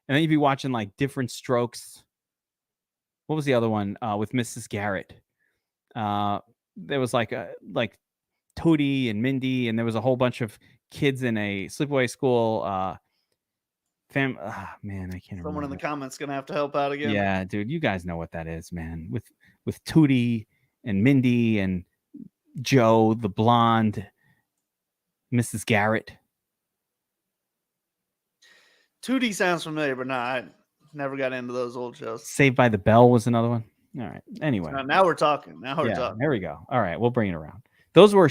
and then you'd be watching like different strokes. What was the other one with Mrs. Garrett? There was like Tootie and Mindy, and there was a whole bunch of kids in a sleepaway school. Man, I can't remember. Someone in the comments gonna have to help out again. Yeah, dude, you guys know what that is, man. With Tootie and Mindy and Joe, the blonde, Mrs. Garrett. Tootie sounds familiar, but I never got into those old shows. Saved by the Bell was another one. All right. Anyway, now we're talking. There we go. All right, we'll bring it around. Those were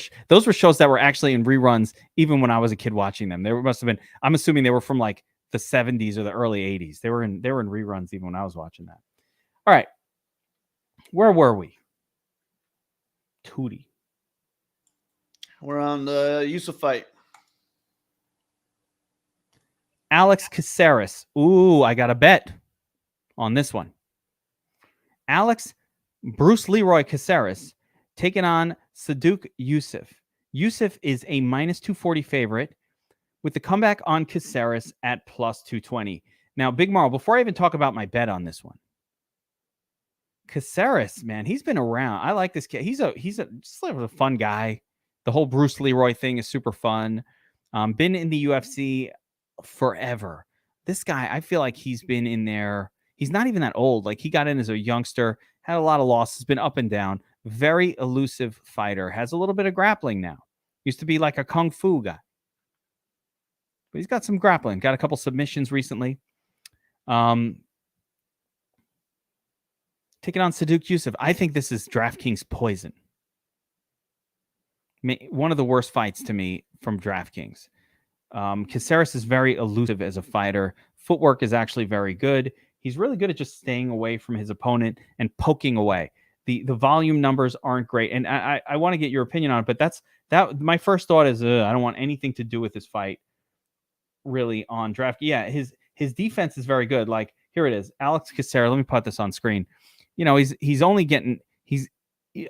shows that were actually in reruns, even when I was a kid watching them. There must have been. I'm assuming they were from like the 70s or the early 80s. They were in reruns even when I was watching that. All right. Where were we? Tootie. We're on the UFC Fight. Alex Caceres. Ooh, I got a bet on this one. Bruce Leroy Caceres taking on Saduk Yusuf. Yusuf is a minus 240 favorite with the comeback on Caceres at plus 220. Now, Big Marl, before I even talk about my bet on this one, Caceres, man, he's been around. I like this kid. He's just like a fun guy. The whole Bruce Leroy thing is super fun. Been in the UFC forever. This guy, I feel like he's been in there. He's not even that old. Like he got in as a youngster, had a lot of losses, been up and down. Very elusive fighter. Has a little bit of grappling now. Used to be like a kung fu guy. But he's got some grappling. Got a couple submissions recently. Taking on Saduk Yusuf. I think this is DraftKings poison. one of the worst fights to me from DraftKings. Caceres is very elusive as a fighter. Footwork is actually very good. He's really good at just staying away from his opponent and poking away. The volume numbers aren't great, and I want to get your opinion on it. But that my first thought is I don't want anything to do with this fight really on draft. Yeah, his defense is very good. Like here it is, Alex Caceres. Let me put this on screen. You know, he's only getting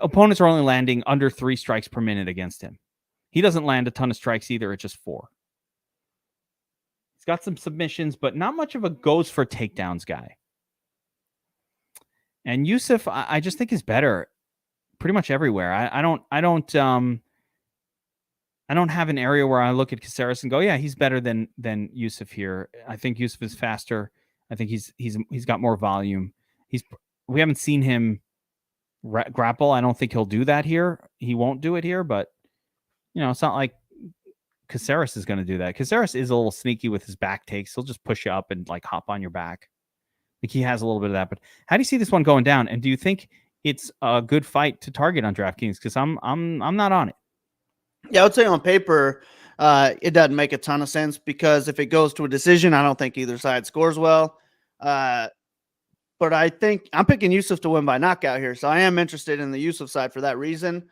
opponents are only landing under 3 strikes per minute against him. He doesn't land a ton of strikes either. It's just 4. He's got some submissions, but not much of a goes for takedowns guy. And Yusuf, I just think is better pretty much everywhere. I don't have an area where I look at Caceres and go, yeah, he's better than Yusuf here. I think Yusuf is faster. I think he's got more volume. We haven't seen him grapple. I don't think he'll do that here. He won't do it here, but you know, it's not like Caceres is going to do that. Caceres is a little sneaky with his back takes. He'll just push you up and like hop on your back. Like he has a little bit of that. But how do you see this one going down? And do you think it's a good fight to target on DraftKings? Because I'm not on it. Yeah, I would say on paper, it doesn't make a ton of sense because if it goes to a decision, I don't think either side scores well. But I think I'm picking Yusuf to win by knockout here. So I am interested in the Yusuf side for that reason.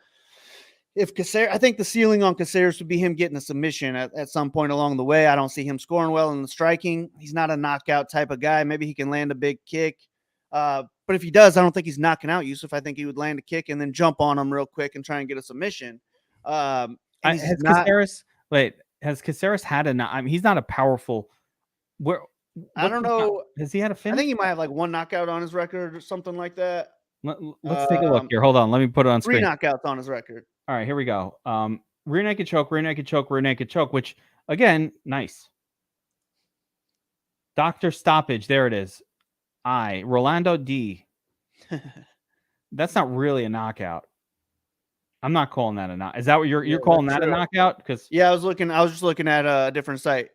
If Caceres, I think the ceiling on Caceres would be him getting a submission at some point along the way. I don't see him scoring well in the striking. He's not a knockout type of guy. Maybe he can land a big kick. But if he does, I don't think he's knocking out Yusuf. I think he would land a kick and then jump on him real quick and try and get a submission. Has Caceres had I mean, he's not a powerful. I don't know. Has he had a finish? I think he might have like 1 knockout on his record or something like that. Let's take a look here. Hold on. Let me put it on 3 screen. knockouts on his record. All right, here we go. Rear naked choke, rear naked choke, rear naked choke, which again, nice. Doctor stoppage. There it is. Rolando D. That's not really a knockout. I'm not calling that a knockout. Is that what you're calling that a knockout? Because yeah, I was just looking at a different site.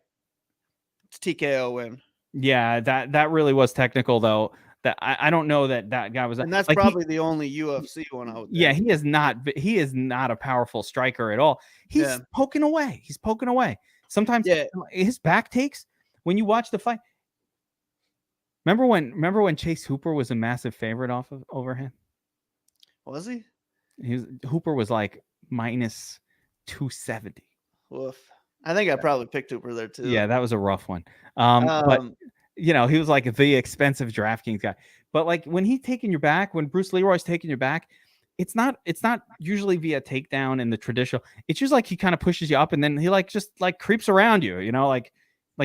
It's TKO win. Yeah, that really was technical though. That I don't know that guy was, and that's like probably the only UFC one out there. Yeah, he is not a powerful striker at all. He's poking away. He's poking away. Sometimes his back takes when you watch the fight. Remember when Chase Hooper was a massive favorite over him? Was he? Hooper was like minus 270. Woof. I think I probably picked Hooper there too. Yeah, that was a rough one. But you know, he was like the expensive DraftKings guy. But like when he's taking your back, when Bruce Leroy's taking your back, it's not usually via takedown in the traditional. It's just like he kind of pushes you up and then he like just like creeps around you, you know, like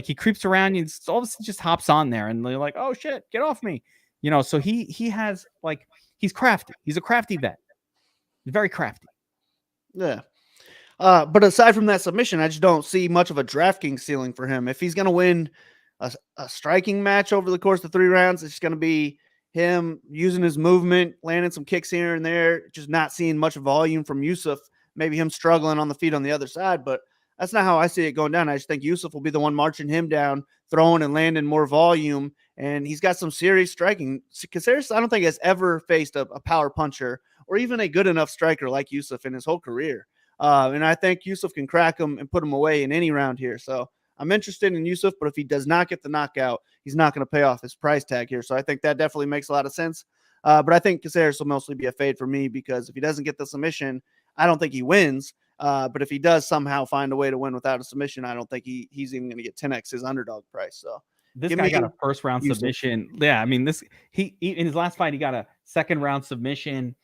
he creeps around you and all of a sudden just hops on there and they're like, oh shit, get off me. You know, so he has like, he's crafty. He's a crafty vet. He's very crafty. Yeah. But aside from that submission, I just don't see much of a DraftKings ceiling for him. If he's going to win a striking match over the course of 3 rounds, it's going to be him using his movement, landing some kicks here and there, just not seeing much volume from Yusuf. Maybe him struggling on the feet on the other side, but that's not how I see it going down. I just think Yusuf will be the one marching him down, throwing and landing more volume, and he's got some serious striking. Caceres, I don't think has ever faced a power puncher or even a good enough striker like Yusuf in his whole career. And I think Yusuf can crack him and put him away in any round here. So I'm interested in Yusuf, but if he does not get the knockout, he's not going to pay off his price tag here. So I think that definitely makes a lot of sense. But I think Caceres will mostly be a fade for me because if he doesn't get the submission, I don't think he wins. But if he does somehow find a way to win without a submission, I don't think he's even going to get 10x his underdog price. So this guy got a first round submission. Yeah, I mean he in his last fight he got a second round submission.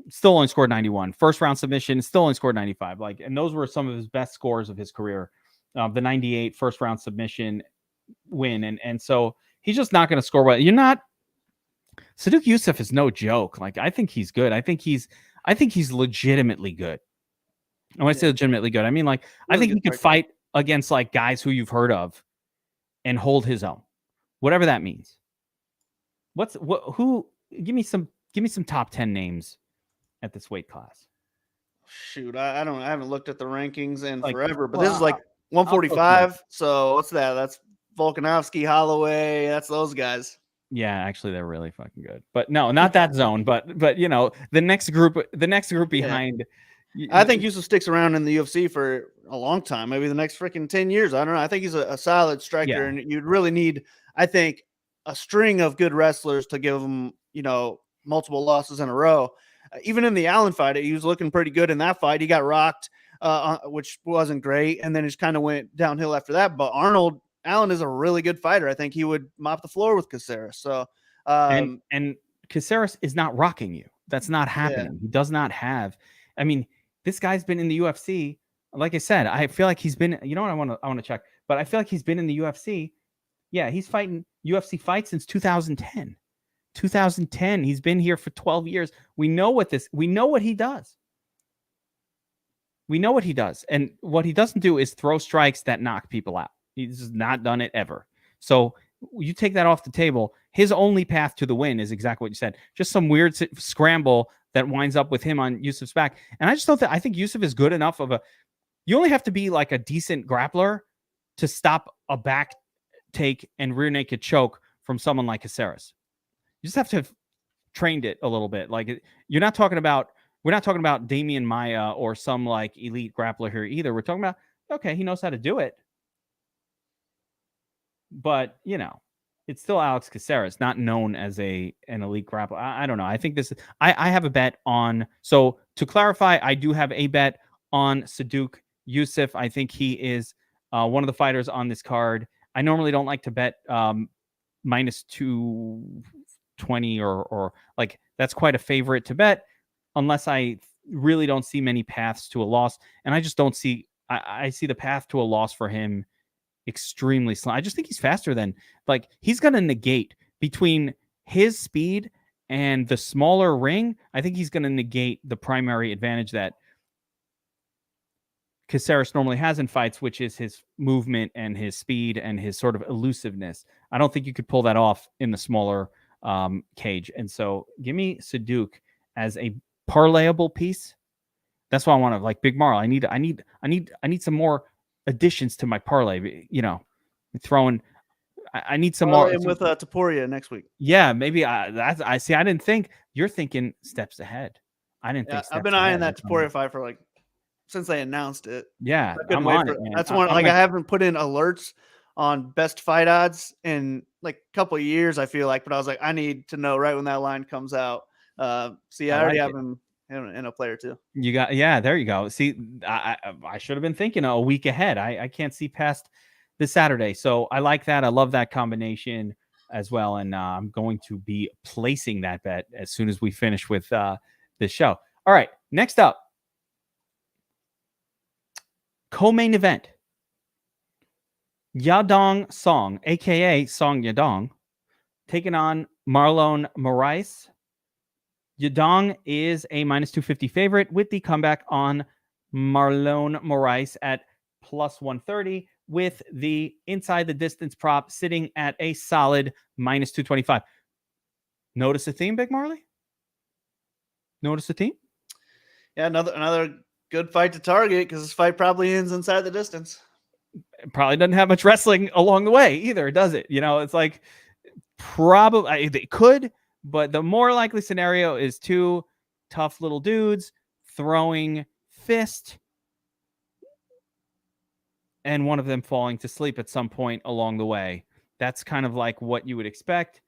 Still only scored 91. First round submission, still only scored 95. Like, and those were some of his best scores of his career. The 98 first round submission win, and so he's just not going to score well. You're not. Sadiq Yusuf is no joke. Like, I think he's good. I think he's legitimately good. And when I say legitimately good, I mean like really I think he could fight against like guys who you've heard of and hold his own, whatever that means. Who? Give me some top 10 names at this weight class. Shoot, I haven't looked at the rankings in forever, but this is like 145. So what's that? That's Volkanovski, Holloway. That's those guys. Yeah, actually, they're really fucking good. But no, not that zone. But you know, the next group behind I think Yusuf sticks around in the UFC for a long time, maybe the next freaking 10 years. I don't know. I think he's a solid striker, and you'd really need, I think, a string of good wrestlers to give him, multiple losses in a row. Even in the Allen fight, he was looking pretty good in that fight. He got rocked, which wasn't great, and then it just kind of went downhill after that. But Allen is a really good fighter. I think he would mop the floor with Caceres. So, and Caceres is not rocking you. That's not happening. He does not have. I mean, this guy's been in the UFC. Like I said, I feel like he's been. You know what? I want to check, but I feel like he's been in the UFC. Yeah, he's fighting UFC fights since 2010. 2010. He's been here for 12 years. We know what he does. We know what he does. And what he doesn't do is throw strikes that knock people out. He's not done it ever. So you take that off the table. His only path to the win is exactly what you said. Just some weird scramble that winds up with him on Yusuf's back. And I just don't think, I think Yusuf is good enough of you only have to be like a decent grappler to stop a back take and rear naked choke from someone like Caceres. You just have to have trained it a little bit. Like we're not talking about Damian Maia or some like elite grappler here either. We're talking about, okay, he knows how to do it. But, it's still Alex Caceres, not known as an elite grappler. I don't know. I think I have a bet on, so to clarify, I do have a bet on Saduk Yusuf. I think he is one of the fighters on this card. I normally don't like to bet minus 220 or like that's quite a favorite to bet unless I really don't see many paths to a loss. And I just don't see, I see the path to a loss for him extremely slow. I just think he's faster than, like, he's going to negate between his speed and the smaller ring. I think he's going to negate the primary advantage that Caceres normally has in fights, which is his movement and his speed and his sort of elusiveness. I don't think you could pull that off in the smaller cage. And so give me Saduk as a parlayable piece. That's why I want to, like, Big Marl. I need some more additions to my parlay. I need some more. And with Topuria next week. Yeah, maybe I see. I didn't think you're thinking steps ahead. I didn't think. I've been eyeing that Topuria fight for since they announced it. Yeah, I'm on it, man. That's one. I haven't put in alerts on best fight odds in like a couple of years, I feel like, but I was like, I need to know right when that line comes out. See, I already have him in a player too. You got, there you go. See, I should have been thinking a week ahead. I can't see past this Saturday. So I like that. I love that combination as well. And I'm going to be placing that bet as soon as we finish with this show. All right, next up, co-main event. Yadong Song, a.k.a. Song Yadong, taking on Marlon Moraes. Yadong is a minus 250 favorite with the comeback on Marlon Moraes at plus 130 with the inside the distance prop sitting at a solid minus 225. Notice the theme, Big Marley? Notice the theme? Yeah, another good fight to target because this fight probably ends inside the distance. It probably doesn't have much wrestling along the way either, does it? It's like probably it could, but the more likely scenario is two tough little dudes throwing fist and one of them falling to sleep at some point along the way. That's kind of like what you would expect,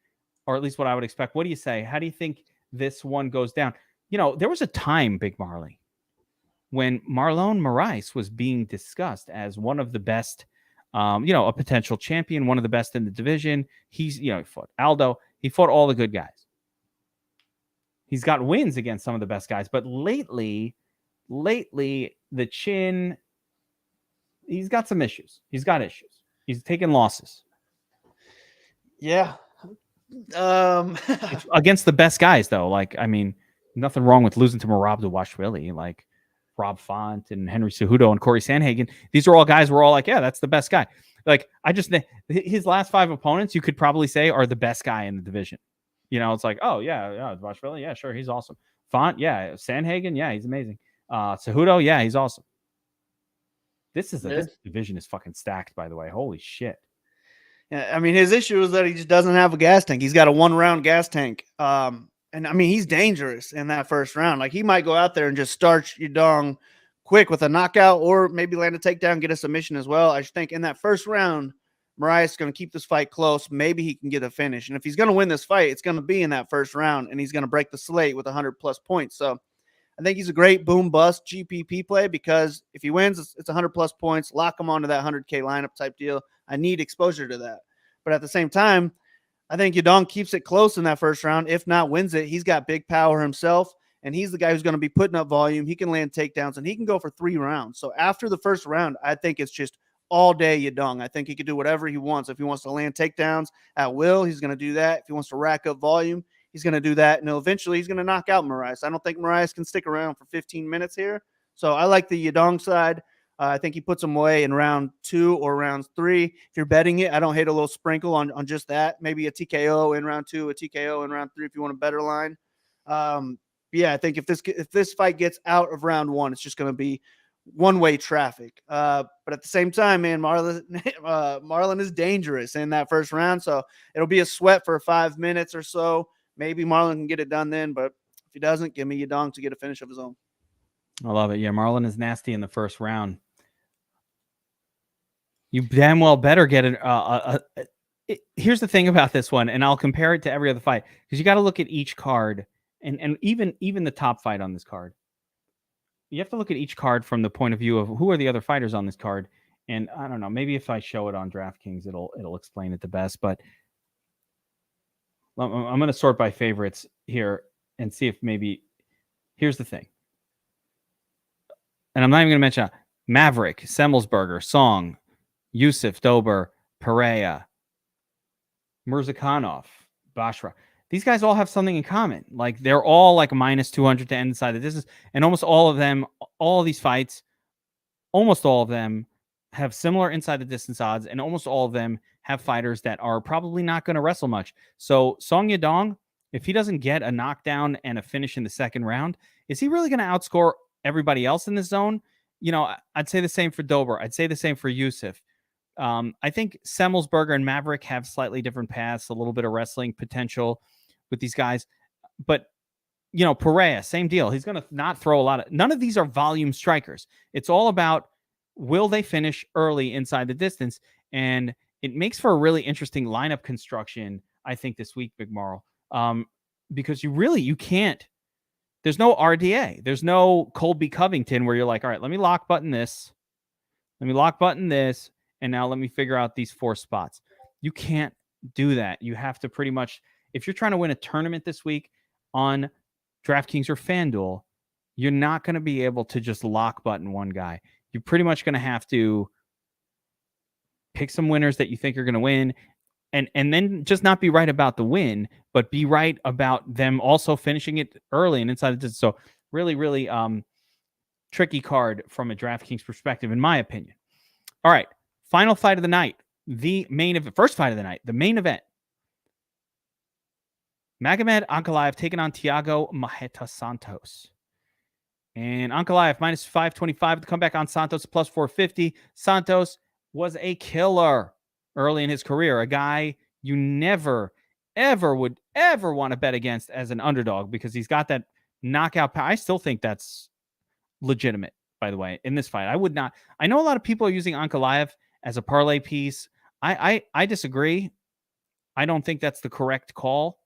or at least what I would expect. What do you say? How do you think this one goes down? There was a time, Big Marley, when Marlon Moraes was being discussed as one of the best, a potential champion, one of the best in the division. He's, he fought Aldo. He fought all the good guys. He's got wins against some of the best guys. But lately, the chin, he's got some issues. He's got issues. He's taking losses. Yeah. Against the best guys, though. Nothing wrong with losing to Merab Dvalishvili. Like, Rob Font and Henry Cejudo and Corey Sandhagen. These are all guys we're all like, yeah, that's the best guy. Like, his last 5 opponents, you could probably say, are the best guy in the division. It's like, oh, yeah, Dvalishvili, yeah, sure, he's awesome. Font, yeah. Sandhagen, yeah, he's amazing. Cejudo, yeah, he's awesome. This division is fucking stacked, by the way. Holy shit. Yeah, his issue is that he just doesn't have a gas tank. He's got a 1-round gas tank. And I mean, he's dangerous in that first round. Like he might go out there and just starch Yadong quick with a knockout, or maybe land a takedown, get a submission as well. I just think in that first round, Mariah's going to keep this fight close. Maybe he can get a finish. And if he's going to win this fight, it's going to be in that first round, and he's going to break the slate with 100+ points. So I think he's a great boom bust GPP play, because if he wins, it's 100+ points. Lock him onto that 100K lineup type deal. I need exposure to that. But at the same time, I think Yadong keeps it close in that first round. If not wins it, he's got big power himself, and he's the guy who's going to be putting up volume. He can land takedowns, and he can go for 3 rounds. So after the first round, I think it's just all day Yadong. I think he can do whatever he wants. If he wants to land takedowns at will, he's going to do that. If he wants to rack up volume, he's going to do that. And eventually he's going to knock out Mariah. I don't think Mariah can stick around for 15 minutes here. So I like the Yadong side. I think he puts him away in round 2 or round 3. If you're betting it, I don't hate a little sprinkle on just that. Maybe a TKO in round 2, a TKO in round 3 if you want a better line. Yeah, I think if this fight gets out of round 1, it's just going to be one-way traffic. But at the same time, man, Marlon is dangerous in that first round. So it'll be a sweat for 5 minutes or so. Maybe Marlon can get it done then, but if he doesn't, give me Yadong to get a finish of his own. I love it. Yeah, Marlon is nasty in the first round. You damn well better get it. Here's the thing about this one, and I'll compare it to every other fight, because you got to look at each card, and even the top fight on this card. You have to look at each card from the point of view of who are the other fighters on this card. And I don't know, maybe if I show it on DraftKings, it'll explain it the best. But I'm going to sort by favorites here and see if maybe. Here's the thing, and I'm not even going to mention Maverick, Semelsberger, Song, Yusuf, Dober, Pereira, Murzakanov, Bashra. These guys all have something in common. Like they're all like -200 to end inside the distance. And almost all of them, all of these fights, almost all of them have similar inside the distance odds. And almost all of them have fighters that are probably not going to wrestle much. So Song Yadong, if he doesn't get a knockdown and a finish in the second round, is he really going to outscore everybody else in the zone? You know, I'd say the same for Dober. I'd say the same for Yusuf. I think Semelsberger and Maverick have slightly different paths, a little bit of wrestling potential with these guys. But, you know, Pereira, same deal. He's going to not throw a lot of... None of these are volume strikers. It's all about, will they finish early inside the distance? And it makes for a really interesting lineup construction, I think, this week, Big Marl. Because you can't... There's no RDA. There's no Colby Covington where you're like, all right, let me lock button this. Let me lock button this. And now let me figure out these 4 spots. You can't do that. You have to pretty much, if you're trying to win a tournament this week on DraftKings or FanDuel, you're not going to be able to just lock button one guy. You're pretty much going to have to pick some winners that you think are going to win, and then just not be right about the win, but be right about them also finishing it early and inside the distance. So really, really tricky card from a DraftKings perspective, in my opinion. All right. Final fight of the night, first fight of the night, the main event. Magomed Ankalaev taking on Thiago Marreta Santos. And Ankalaev -525 to come back on Santos +450. Santos was a killer early in his career, a guy you never, ever would ever want to bet against as an underdog, because he's got that knockout power. I still think that's legitimate, by the way, in this fight. I would not. I know a lot of people are using Ankalaev as a parlay piece. I disagree. I don't think that's the correct call.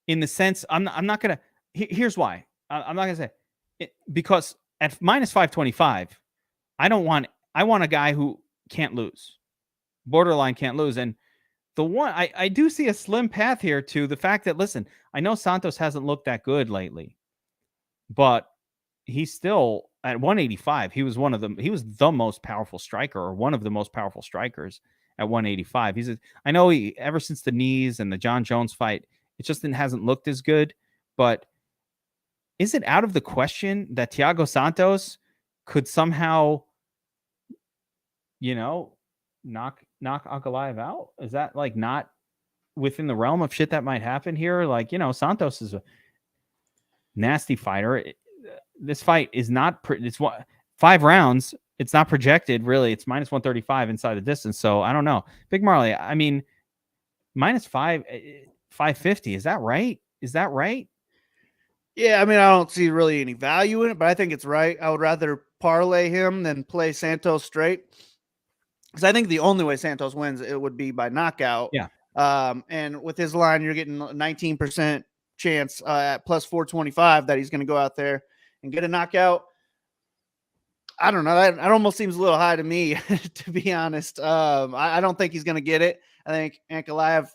In the sense, I'm not going to... Here's why. I'm not going to say it, because at -525, I want a guy who can't lose. Borderline can't lose. And the one, I do see a slim path here to the fact that, listen, I know Santos hasn't looked that good lately, but he's still at 185. He was the most powerful striker, or one of the most powerful strikers at 185. I know ever since the knees and the John Jones fight, it just hasn't looked as good. But is it out of the question that Thiago Santos could somehow, knock Ankalaev out? Is that like not within the realm of shit that might happen here? Like, Santos is a nasty fighter. This fight is not, it's 5 rounds. It's not projected, really. It's -135 inside the distance. So I don't know. Big Marley, I mean, -5, 550. Is that right? Is that right? Yeah, I mean, I don't see really any value in it, but I think it's right. I would rather parlay him than play Santos straight, because I think the only way Santos wins it would be by knockout. Yeah. And with his line, you're getting a 19% chance at plus 425 that he's going to go out there and get a knockout. I don't know. That almost seems a little high to me, to be honest. I don't think he's going to get it. I think Ankalaev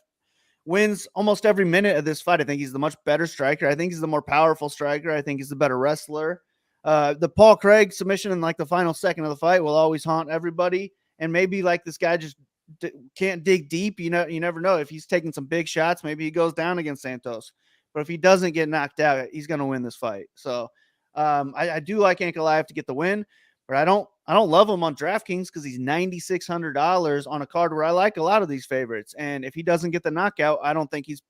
wins almost every minute of this fight. I think he's the much better striker. I think he's the more powerful striker. I think he's the better wrestler. The Paul Craig submission in like the final second of the fight will always haunt everybody. And maybe like this guy just can't dig deep. You never know. If he's taking some big shots, maybe he goes down against Santos. But if he doesn't get knocked out, he's going to win this fight. So I do like Ankalaev to get the win, but I don't love him on DraftKings because he's $9,600 on a card where I like a lot of these favorites. And if he doesn't get the knockout, I don't think he's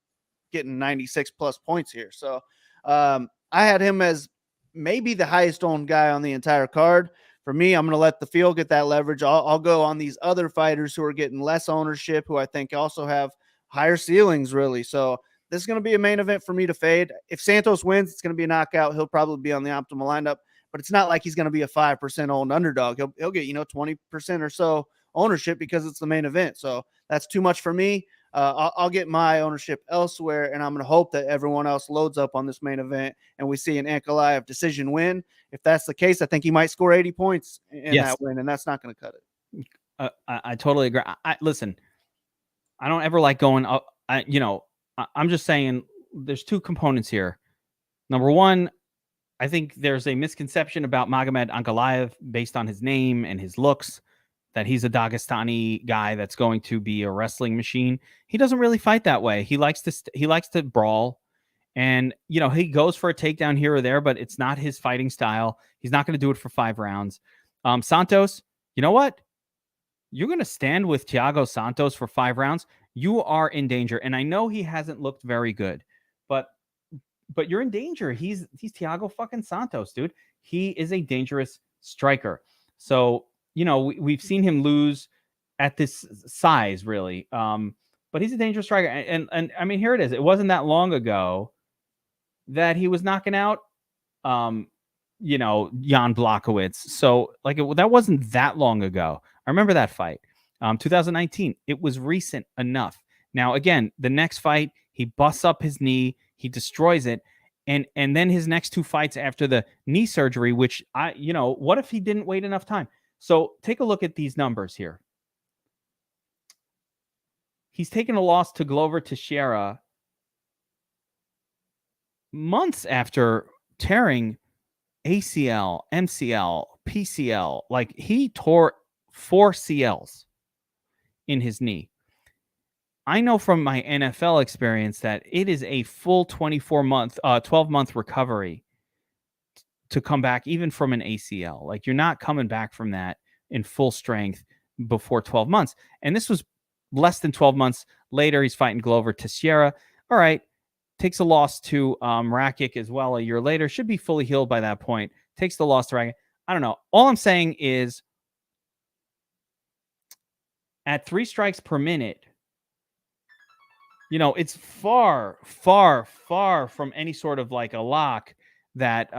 getting 96 plus points here. So I had him as maybe the highest owned guy on the entire card. For me, I'm going to let the field get that leverage. I'll go on these other fighters who are getting less ownership, who I think also have higher ceilings, really. So this is going to be a main event for me to fade. If Santos wins, it's going to be a knockout. He'll probably be on the optimal lineup, but it's not like he's going to be a 5% owned underdog. He'll get 20% or so ownership because it's the main event. So that's too much for me. I'll get my ownership elsewhere, and I'm going to hope that everyone else loads up on this main event and we see an Ankalaev decision win. If that's the case, I think he might score 80 points in that win, and that's not going to cut it. I totally agree. Listen, I don't ever like going up. I'm just saying there's two components here. Number one, I think there's a misconception about Magomed Ankalaev based on his name and his looks, that he's a Dagestani guy that's going to be a wrestling machine. He doesn't really fight that way. He likes to brawl, and he goes for a takedown here or there, but it's not his fighting style. He's not going to do it for 5 rounds. Santos, you know what? You're going to stand with Thiago Santos for 5 rounds. You are in danger, and I know he hasn't looked very good, but you're in danger. He's Thiago fucking Santos, dude. He is a dangerous striker. So, we've seen him lose at this size, really. But he's a dangerous striker. And I mean, here it is. It wasn't that long ago that he was knocking out, Jan Blachowicz. So, that wasn't that long ago. I remember that fight. 2019. It was recent enough. Now, again, the next fight, he busts up his knee. He destroys it. And then his next 2 fights after the knee surgery, which what if he didn't wait enough time? So take a look at these numbers here. He's taken a loss to Glover Teixeira months after tearing ACL, MCL, PCL. Like, he tore 4 CLs in his knee. I know from my NFL experience that it is a full 12-month recovery to come back even from an ACL. Like, you're not coming back from that in full strength before 12 months. And this was less than 12 months later. He's fighting Glover Teixeira. All right. Takes a loss to Rakic as well a year later. Should be fully healed by that point. Takes the loss to Rakic. I don't know. All I'm saying is at 3 strikes per minute, it's far, far, far from any sort of like a lock that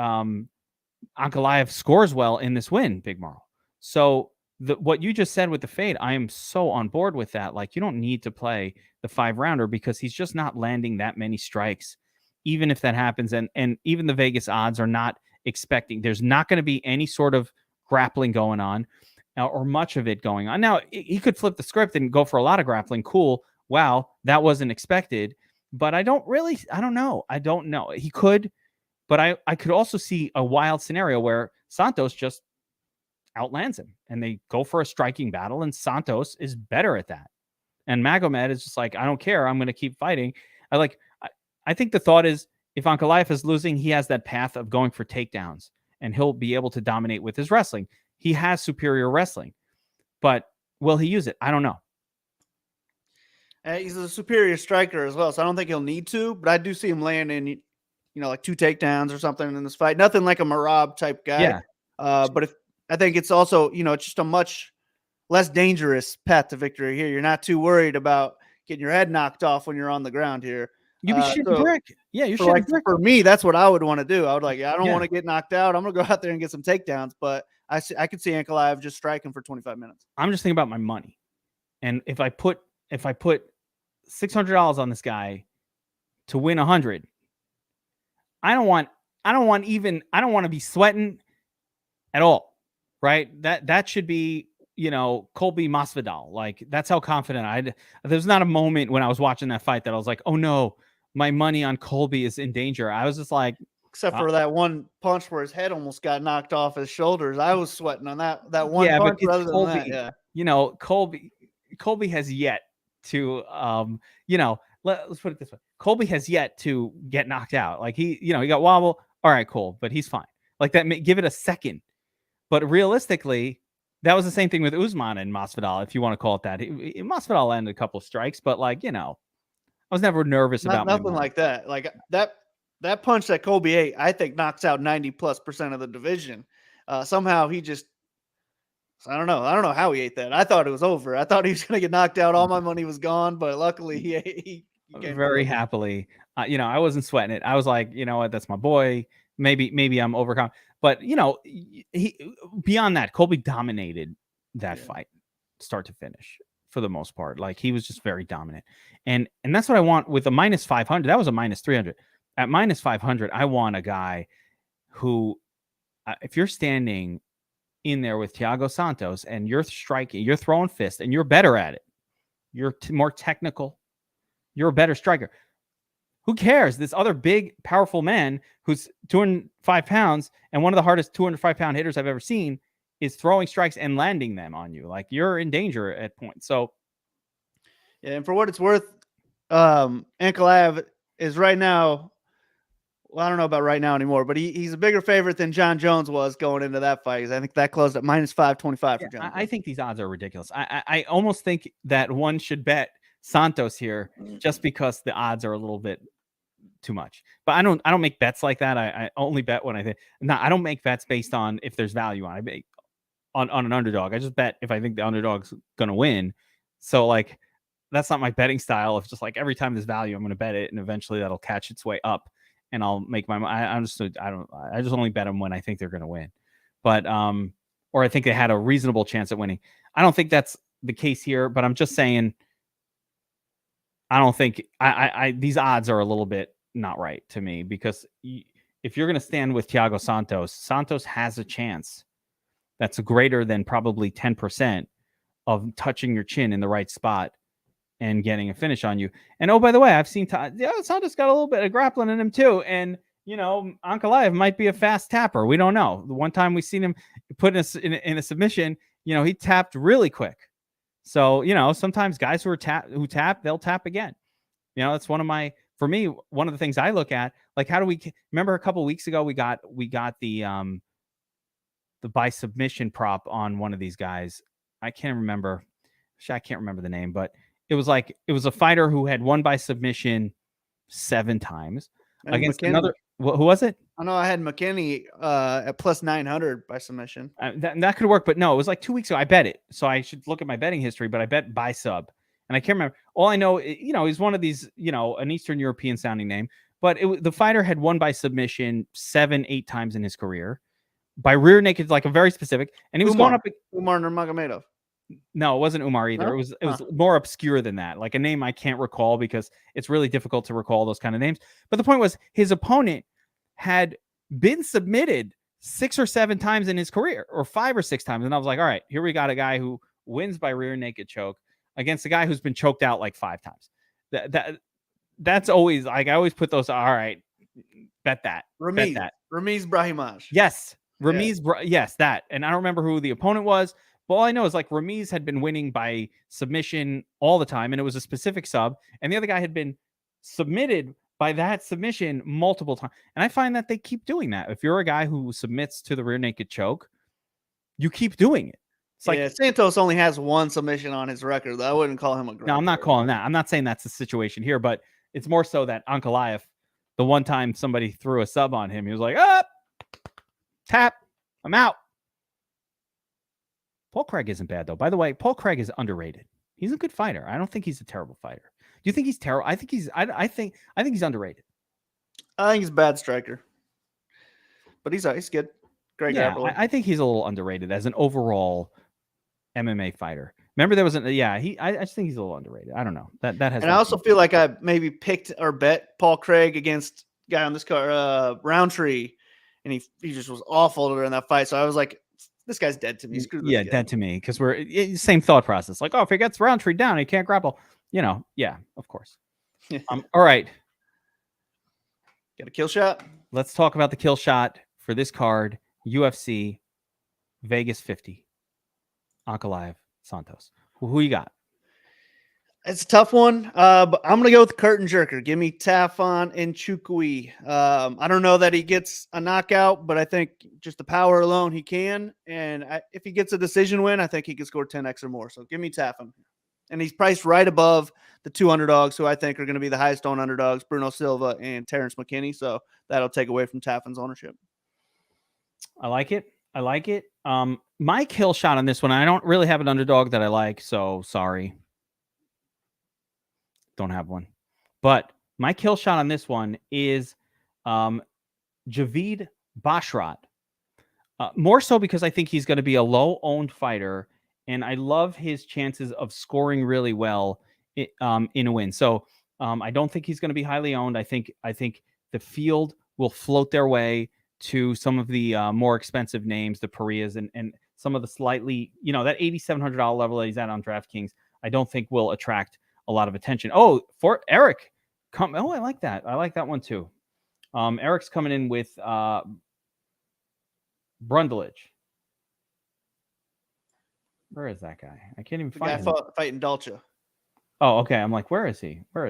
Ankalaev scores well in this win, Big Marl. So what you just said with the fade, I am so on board with that. Like, you don't need to play the 5-rounder because he's just not landing that many strikes, even if that happens. And even the Vegas odds are not expecting. There's not going to be any sort of grappling going on or much of it going on. Now, he could flip the script and go for a lot of grappling. Cool. Wow, that wasn't expected. But I don't know. I don't know. He could. But I could also see a wild scenario where Santos just outlands him and they go for a striking battle, and Santos is better at that. And Magomed is just like, I don't care. I'm going to keep fighting. I think the thought is, if Ankalaev is losing, he has that path of going for takedowns and he'll be able to dominate with his wrestling. He has superior wrestling, but will he use it? I don't know. He's a superior striker as well, so I don't think he'll need to, but I do see him landing, like 2 takedowns or something in this fight. Nothing like a Marab type guy. Yeah. But I think it's also, it's just a much less dangerous path to victory here. You're not too worried about getting your head knocked off when you're on the ground here. You be shitting So brick. Yeah, you're shitting brick. for me, that's what I would want to do. I would like, I don't Yeah. want to get knocked out. I'm gonna go out there and get some takedowns, but I could see Ankalaev just striking for 25 minutes. I'm just thinking about my money, and if I put $600 on this guy to win 100, I don't want to be sweating at all, right? That should be, Colby Masvidal. Like, that's how confident there's not a moment when I was watching that fight that I was like, oh no, my money on Colby is in danger. I was just like, except for that one punch where his head almost got knocked off his shoulders. I was sweating on that one yeah, punch. but Rather it's than Colby. that, yeah. Colby has yet to, let's put it this way. Colby has yet to get knocked out. Like, he got wobble. All right, cool, but he's fine. Like that, give it a second. But realistically, that was the same thing with Usman and Masvidal, if you want to call it that. Masvidal landed a couple of strikes, but I was never nervous about nothing like that. Like that punch that Colby ate, I think knocks out 90+% of the division. Somehow he just, I don't know how he ate that. I thought it was over. I thought he was going to get knocked out. All my money was gone, but luckily he came very happily. I wasn't sweating it. I was like, you know what, that's my boy. Maybe I'm overcome. But he beyond that, Colby dominated that fight, start to finish, for the most part. Like, he was just very dominant, and that's what I want with a -500. That was a -300. At -500, I want a guy who, if you're standing in there with Thiago Santos and you're striking, you're throwing fists, and you're better at it, you're more technical, you're a better striker. Who cares? This other big, powerful man who's 205 pounds and one of the hardest 205-pound hitters I've ever seen is throwing strikes and landing them on you. Like, you're in danger at points. So, yeah, and for what it's worth, Ankalaev is right now, well, I don't know about right now anymore, but he's a bigger favorite than John Jones was going into that fight. I think that closed at -525 for John Jones. I think these odds are ridiculous. I almost think that one should bet Santos here just because the odds are a little bit too much. But I don't make bets like that. I only bet when I think. No, I don't make bets based on if there's value on. I bet on an underdog. I just bet if I think the underdog's gonna win. So, like, that's not my betting style. If just like every time there's value, I'm gonna bet it, and eventually that'll catch its way up, and I'll make my. I just only bet them when I think they're gonna win, but or I think they had a reasonable chance at winning. I don't think that's the case here, but I'm just saying. I don't think these odds are a little bit not right to me, because if you're going to stand with Thiago Santos, Santos has a chance that's greater than probably 10% of touching your chin in the right spot and getting a finish on you. And oh, by the way, I've seen Santos got a little bit of grappling in him too. And Ankalaev might be a fast tapper. We don't know. The one time we seen him put in a submission, he tapped really quick. So, sometimes guys who tap, they'll tap again. That's one of the things I look at. Like, how do we remember a couple of weeks ago, we got the by submission prop on one of these guys. I can't remember the name, but it was a fighter who had won by submission 7 times against another. Who was it? I know I had McKinney at +900 by submission. That could work, but no, it was like 2 weeks ago. I bet it, so I should look at my betting history. But I bet by sub, and I can't remember. All I know, he's one of these, an Eastern European sounding name. But the fighter had won by submission 7-8 times in his career, by rear naked, like a very specific. And he was going up Umar Nurmagomedov. No, it wasn't Umar either. No? It was more obscure than that, like a name I can't recall because it's really difficult to recall those kind of names. But the point was, his opponent had been submitted 6 or 7 times in his career, or 5 or 6 times. And I was like, all right, here we got a guy who wins by rear naked choke against a guy who's been choked out like 5 times. That's always, like, I always put those, all right, bet that. Ramiz Brahimaj. Yes. Ramiz, yes, that. And I don't remember who the opponent was, but all I know is, like, Ramiz had been winning by submission all the time, and it was a specific sub, and the other guy had been submitted by that submission multiple times. And I find that they keep doing that. If you're a guy who submits to the rear naked choke, you keep doing it. It's like, Santos only has 1 submission on his record, though. I wouldn't call him a great No, I'm not calling that. I'm not saying that's the situation here, but it's more so that Ankalaev, the one time somebody threw a sub on him, he was like, tap, I'm out. Paul Craig isn't bad, though. By the way, Paul Craig is underrated. He's a good fighter. I don't think he's a terrible fighter. you think he's terrible? I think I think he's underrated. I think he's a bad striker, but he's good. Great Yeah, grappler. I think he's a little underrated as an overall MMA fighter. Remember, there was I just think he's a little underrated. I don't know. That has. And I also feel like I maybe picked or bet Paul Craig against guy on this card, Roundtree, and he just was awful during that fight. So I was like, this guy's dead to me. Screw this guy. Dead to me, because we're same thought process. Like, oh, if he gets Roundtree down, he can't grapple. Yeah, of course. All right. Got a kill shot. Let's talk about the kill shot for this card. UFC Vegas 50. Ankalaev Santos. Who you got? It's a tough one, but I'm going to go with the curtain jerker. Give me Tufan and Ninchuqui. I don't know that he gets a knockout, but I think just the power alone he can. And if he gets a decision win, I think he can score 10x or more. So give me Tufan. And he's priced right above the two underdogs, who I think are going to be the highest owned underdogs, Bruno Silva and Terence McKinney. So that'll take away from Tufan's ownership. I like it. My kill shot on this one, I don't really have an underdog that I like, so sorry. Don't have one. But my kill shot on this one is Javid Bashrat. More so because I think he's going to be a low-owned fighter, and I love his chances of scoring really well in a win. So I don't think he's going to be highly owned. I think the field will float their way to some of the more expensive names, the Parias, and some of the slightly, that $8,700 level that he's at on DraftKings, I don't think will attract a lot of attention. Oh, for Eric. I like that. I like that one too. Eric's coming in with Brundage. Where is that guy? I can't even find him. Fighting Dalcha. Oh, okay. I'm like, where is he? There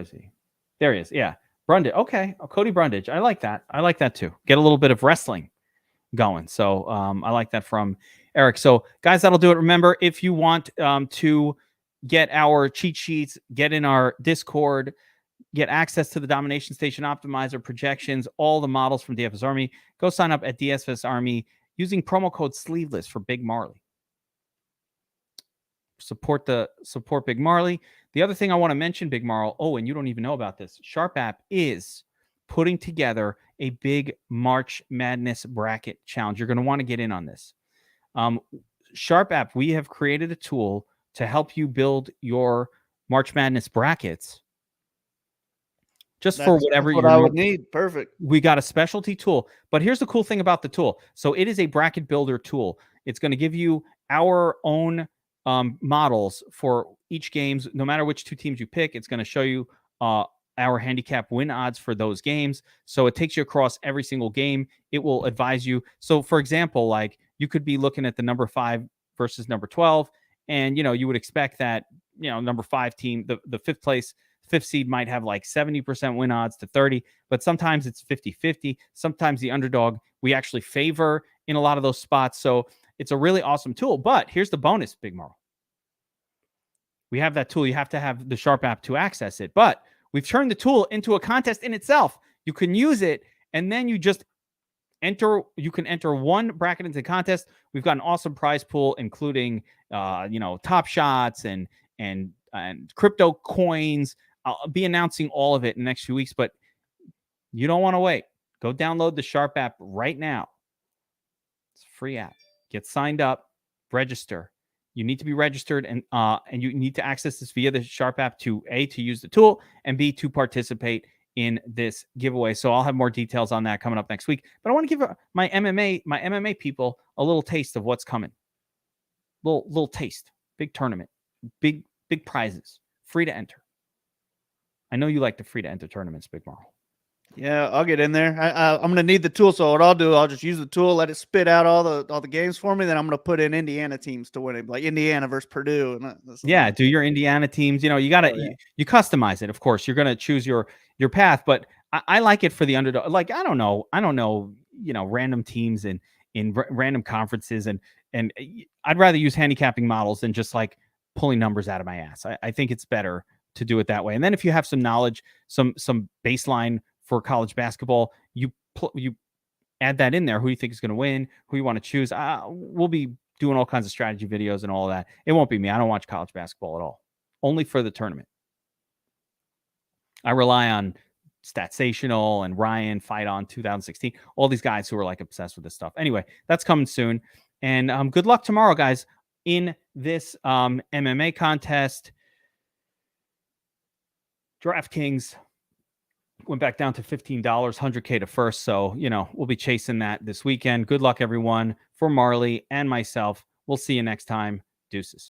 he is. Yeah. Brundage. Okay. Cody Brundage. I like that. I like that too. Get a little bit of wrestling going. So I like that from Eric. So guys, that'll do it. Remember, if you want to get our cheat sheets, get in our Discord, get access to the Domination Station Optimizer projections, all the models from DFS Army, go sign up at DFS Army using promo code Sleeveless for Big Marley. Support Big Marley. The other thing I want to mention, Big Marl, and you don't even know about this, Sharp App is putting together a big March Madness bracket challenge. You're going to want to get in on this. Sharp App, we have created a tool to help you build your March Madness brackets. That's for whatever I would need. Perfect. We got a specialty tool. But here's the cool thing about the tool. So it is a bracket builder tool. It's going to give you our own models for each games. No matter which two teams you pick, it's going to show you our handicap win odds for those games. So it takes you across every single game. It will advise you. So for example, like you could be looking at the number 5 versus number 12. And, you would expect that, number 5 team, the fifth seed might have like 70% win odds to 30, but sometimes it's 50-50. Sometimes the underdog we actually favor in a lot of those spots. So it's a really awesome tool. But here's the bonus, Big Marl. We have that tool. You have to have the Sharp App to access it. But we've turned the tool into a contest in itself. You can use it, and then you just enter. You can enter one bracket into the contest. We've got an awesome prize pool, including top shots and crypto coins. I'll be announcing all of it in the next few weeks, but you don't want to wait. Go download the Sharp App right now. It's a free app. Get signed up, register. You need to be registered, and you need to access this via the Sharp App to A, to use the tool, and B, to participate in this giveaway. So I'll have more details on that coming up next week. But I want to give my MMA people a little taste of what's coming. Little taste. Big tournament. Big prizes. Free to enter. I know you like the free to enter tournaments, Big Marl. Yeah, I'll get in there. I'm going to need the tool, so what I'll do, I'll just use the tool, let it spit out all the games for me. Then I'm going to put in Indiana teams to win it, like Indiana versus Purdue. And do your Indiana teams. You got to you customize it. Of course, you're going to choose your path, but I like it for the underdog. Like I don't know, random teams in random conferences, and I'd rather use handicapping models than just like pulling numbers out of my ass. I think it's better to do it that way. And then if you have some knowledge, some baseline for college basketball, you add that in there. Who you think is going to win, who you want to choose. We'll be doing all kinds of strategy videos and all that. It won't be me. I don't watch college basketball at all. Only for the tournament. I rely on Statsational and Ryan Fight On 2016, all these guys who are like obsessed with this stuff. Anyway, that's coming soon. And good luck tomorrow, guys, in this MMA contest. DraftKings went back down to $15, 100K to first. So, we'll be chasing that this weekend. Good luck, everyone. For Marley and myself, we'll see you next time. Deuces.